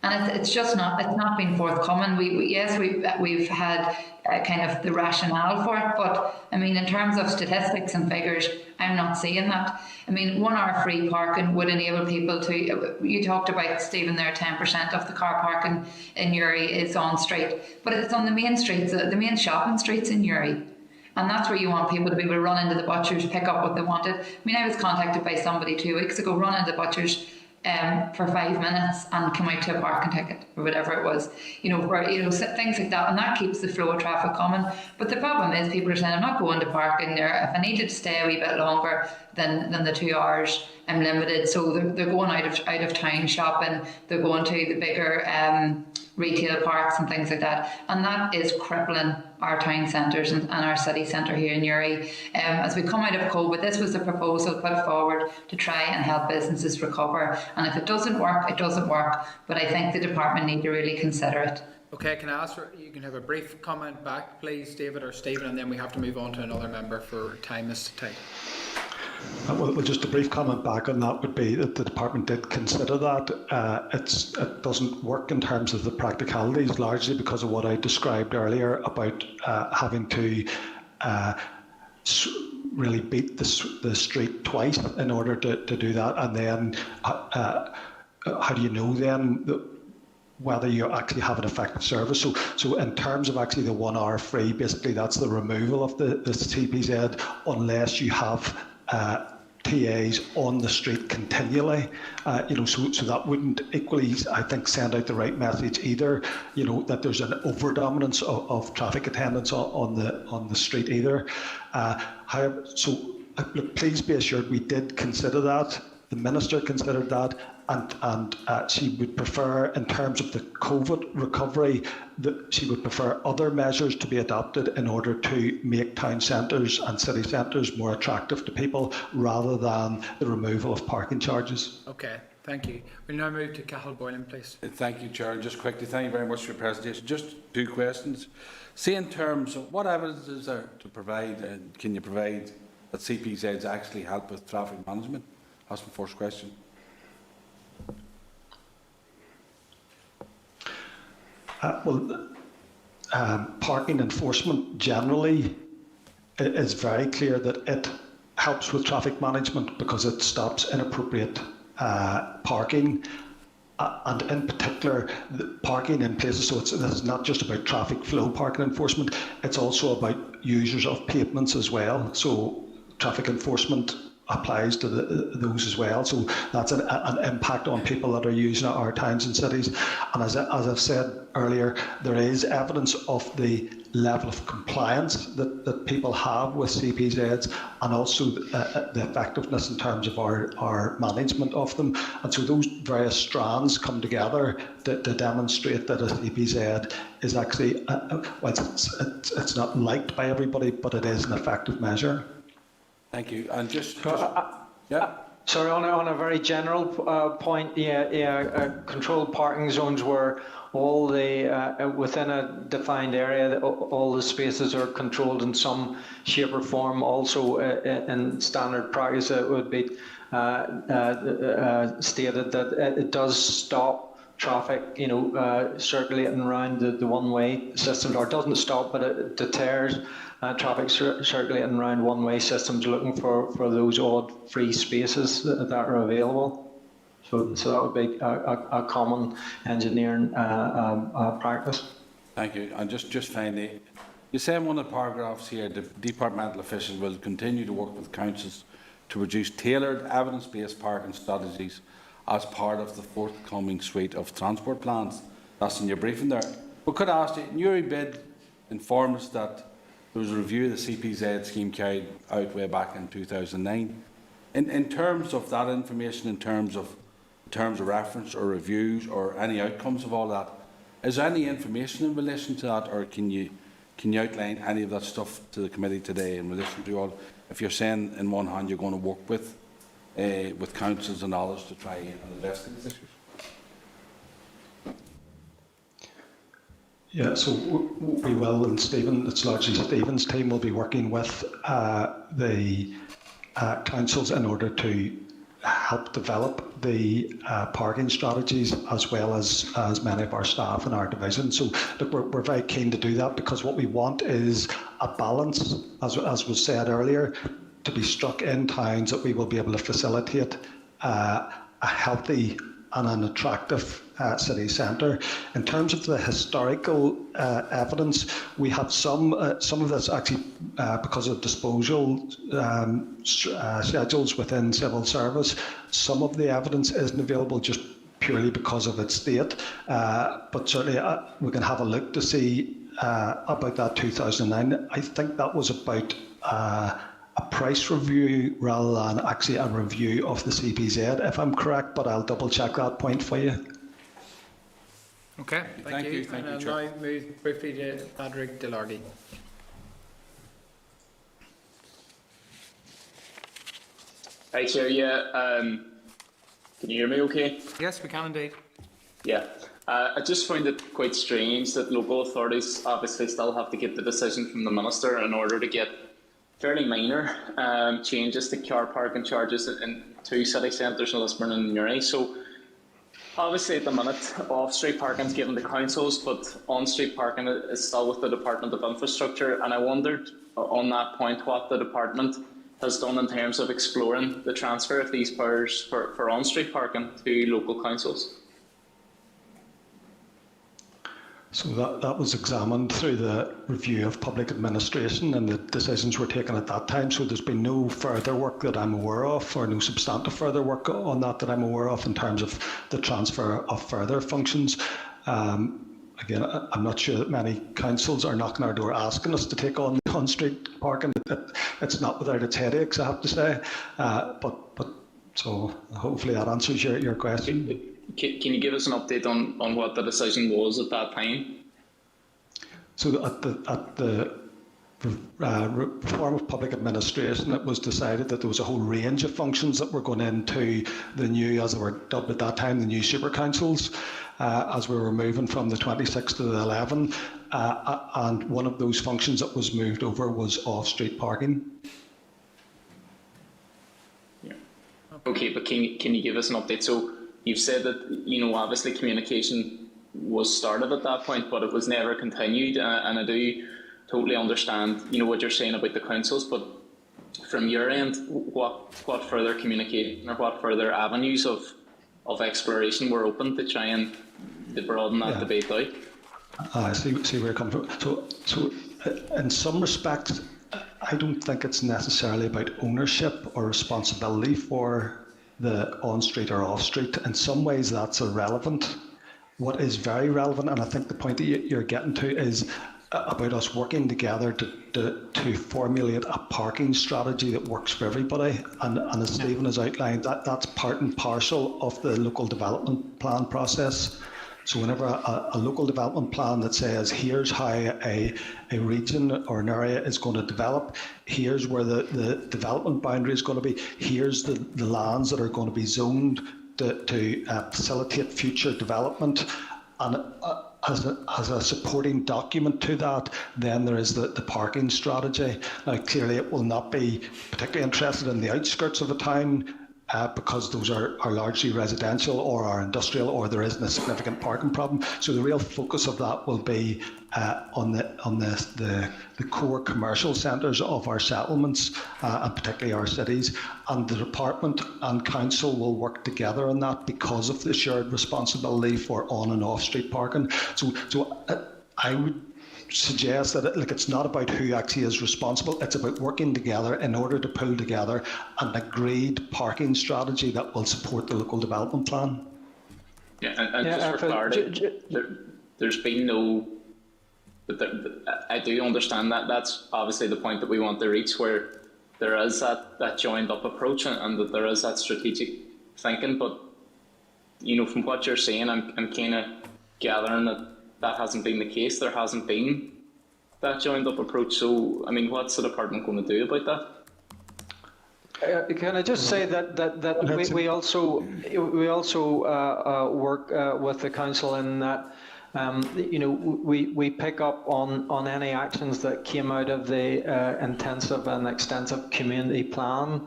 and it's not been forthcoming. We've had kind of the rationale for it, but I mean, in terms of statistics and figures, I'm not seeing that. I mean, 1 hour free parking would enable people to. You talked about, Stephen, there 10% of the car parking in Newry is on street, but it's on the main streets, the main shopping streets in Newry. And that's where you want people to be able to run into the butchers, pick up what they wanted. I mean, I was contacted by somebody 2 weeks ago, run into the butchers for 5 minutes and come out to a parking ticket or whatever it was, things like that. And that keeps the flow of traffic coming. But the problem is people are saying, I'm not going to park in there. If I needed to stay a wee bit longer than the 2 hours, I'm limited. So they're going out of town shopping. They're going to the bigger retail parks and things like that, and that is crippling our town centres and our city centre here in Newry. As we come out of COVID, this was a proposal put forward to try and help businesses recover, and if it doesn't work, it doesn't work, but I think the department need to really consider it. Okay, can I ask you can have a brief comment back, please, David or Stephen, and then we have to move on to another member for time is tight. Well, just a brief comment back on that would be that the department did consider that. It doesn't work in terms of the practicalities, largely because of what I described earlier about having to really beat the street twice in order to do that. And then how do you know then whether you actually have an effective service? So in terms of actually the 1 hour free, basically that's the removal of the CPZ unless you have TAs on the street continually, so that wouldn't equally, I think, send out the right message either, that there's an overdominance of traffic attendants on the street either. However, look, please be assured we did consider that. The Minister considered that, and she would prefer, in terms of the COVID recovery, that she would prefer other measures to be adopted in order to make town centres and city centres more attractive to people, rather than the removal of parking charges. Okay, thank you. We'll now move to Cathal Boylan, please. Thank you, Chair. Just quickly, thank you very much for your presentation. Just 2 questions. See, in terms of what evidence is there to provide, can you provide that CPZs actually help with traffic management? That's my first question. Parking enforcement generally is very clear that it helps with traffic management because it stops inappropriate parking. And in particular, the parking in places, so this is not just about traffic flow parking enforcement, it's also about users of pavements as well. So traffic enforcement applies to those as well. So that's an impact on people that are using our towns and cities. And as I've said earlier, there is evidence of the level of compliance that people have with CPZs, and also the effectiveness in terms of our management of them. And so those various strands come together to demonstrate that a CPZ is actually, it's not liked by everybody, but it is an effective measure. Thank you. And sorry, on a very general point, controlled parking zones where all the within a defined area, all the spaces are controlled in some shape or form. Also, in standard practice, it would be stated that it does stop traffic, circulating around the one-way system, or doesn't stop, but it deters traffic circulating around one-way systems, looking for those odd free spaces that are available. So that would be a common engineering practice. Thank you. And just finally, you say in one of the paragraphs here, the departmental officials will continue to work with councils to produce tailored evidence-based parking strategies as part of the forthcoming suite of transport plans. That's in your briefing there. But could I ask you, in your bid informed us that there was a review of the CPZ scheme carried out way back in 2009. In terms of that information, in terms of reference or reviews or any outcomes of all that, is there any information in relation to that, or can you outline any of that stuff to the committee today in relation to all? If you're saying in one hand you're going to work with councils and others to try and investigate these issues. Yeah, so we will, and Stephen, it's largely Stephen's team, will be working with the councils in order to help develop the parking strategies, as well as many of our staff in our division. So look, we're very keen to do that, because what we want is a balance, as was said earlier, to be struck in towns that we will be able to facilitate a healthy and an attractive city centre. In terms of the historical evidence, we have some of this actually because of disposal schedules within civil service. Some of the evidence isn't available just purely because of its state, but certainly we can have a look to see about that 2009. I think that was about a price review rather than actually a review of the CPZ, if I'm correct, but I'll double check that point for you. Okay, thank you. Thank and you, I'll now move briefly to Patrick Delargy. Hi, Chair. Can you hear me okay? Yes, we can indeed. Yeah. I just find it quite strange that local authorities obviously still have to get the decision from the Minister in order to get fairly minor changes to car parking charges in two city centres in Lisburn and Newry. So obviously at the minute off-street parking is given to councils, but on-street parking is still with the Department of Infrastructure, and I wondered on that point what the department has done in terms of exploring the transfer of these powers for on-street parking to local councils. So that was examined through the review of public administration, and the decisions were taken at that time. So there's been no further work that I'm aware of, or no substantive further work on that I'm aware of in terms of the transfer of further functions. Again, I'm not sure that many councils are knocking our door asking us to take on on-street parking. It's not without its headaches, I have to say. So hopefully that answers your question. Can you give us an update on what the decision was at that time? So at the reform of public administration, it was decided that there was a whole range of functions that were going into the new, as they were dubbed at that time, the new super councils, as we were moving from the 26 to the 11. And one of those functions that was moved over was off-street parking. Yeah. Okay, but can you give us an update? So you've said that, obviously communication was started at that point, but it was never continued. And I do totally understand, what you're saying about the councils, but from your end, what further communication or what further avenues of exploration were open to try and to broaden that debate out? I see where you're coming from. So in some respects, I don't think it's necessarily about ownership or responsibility for the on-street or off-street. In some ways, that's irrelevant. What is very relevant, and I think the point that you're getting to, is about us working together to formulate a parking strategy that works for everybody. And as Stephen has outlined, that's part and parcel of the local development plan process. So whenever a local development plan that says, here's how a region or an area is going to develop, here's where the development boundary is going to be, here's the lands that are going to be zoned to facilitate future development, and as a supporting document to that, then there is the parking strategy. Now, clearly it will not be particularly interested in the outskirts of a town, because those are largely residential or are industrial, or there isn't a significant parking problem. So the real focus of that will be on the core commercial centres of our settlements, and particularly our cities. And the department and council will work together on that because of the shared responsibility for on and off street parking. So I would suggest that it's not about who actually is responsible, it's about working together in order to pull together an agreed parking strategy that will support the local development plan. Yeah, and just for clarity, there's been no, I do understand that that's obviously the point that we want to reach, where there is that joined up approach and that there is that strategic thinking, but from what you're saying, I'm kind of gathering that hasn't been the case. There hasn't been that joined up approach. So, what's the department going to do about that? Can I just say that we also work with the council in that we pick up on any actions that came out of the intensive and extensive community planning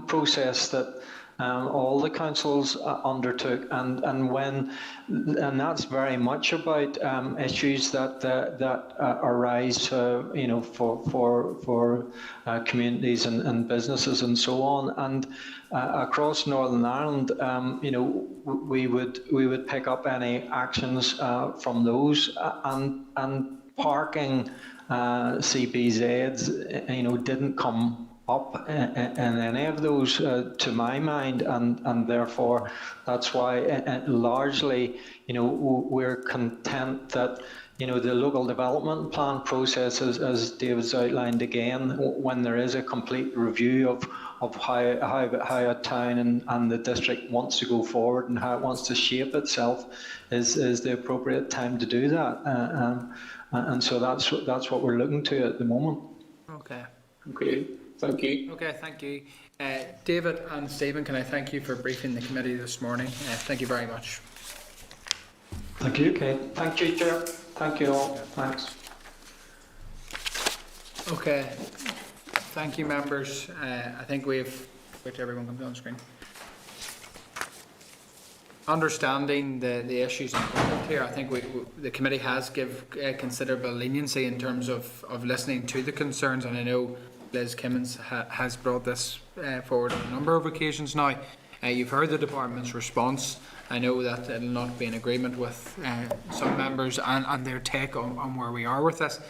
process that all the councils undertook, and that's very much about issues that arise, for communities and businesses and so on. And across Northern Ireland, we would pick up any actions from those, and parking CBZs, didn't come up in any of those, to my mind, and therefore that's why largely, we're content that the local development plan process, as David's outlined again, when there is a complete review of how a town and the district wants to go forward and how it wants to shape itself, is the appropriate time to do that, and so that's what we're looking to at the moment. Okay. Thank you. Okay, thank you. David and Stephen, can I thank you for briefing the committee this morning? Thank you very much. Thank you. Okay, thank you, Chair. Thank you all. Thanks. Okay, thank you, members. I think we've, wait till everyone comes on screen. Understanding the issues involved here, I think the committee has give considerable leniency in terms of listening to the concerns, and I know Liz Kimmins has brought this forward on a number of occasions now. You've heard the department's response, I know that it'll not be in agreement with some members and their take on where we are with this.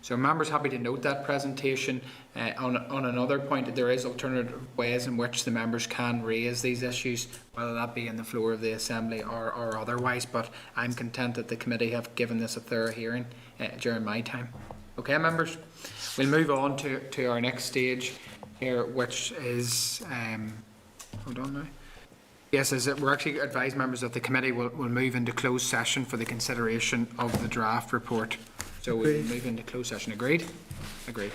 So members happy to note that presentation. On another point, there is alternative ways in which the members can raise these issues, whether that be in the floor of the Assembly or otherwise, but I'm content that the committee have given this a thorough hearing during my time. Okay, members, we'll move on to our next stage here, which is, hold on now. Yes, we're actually advised members that the committee will move into closed session for the consideration of the draft report. So we'll move into closed session. Agreed? Agreed.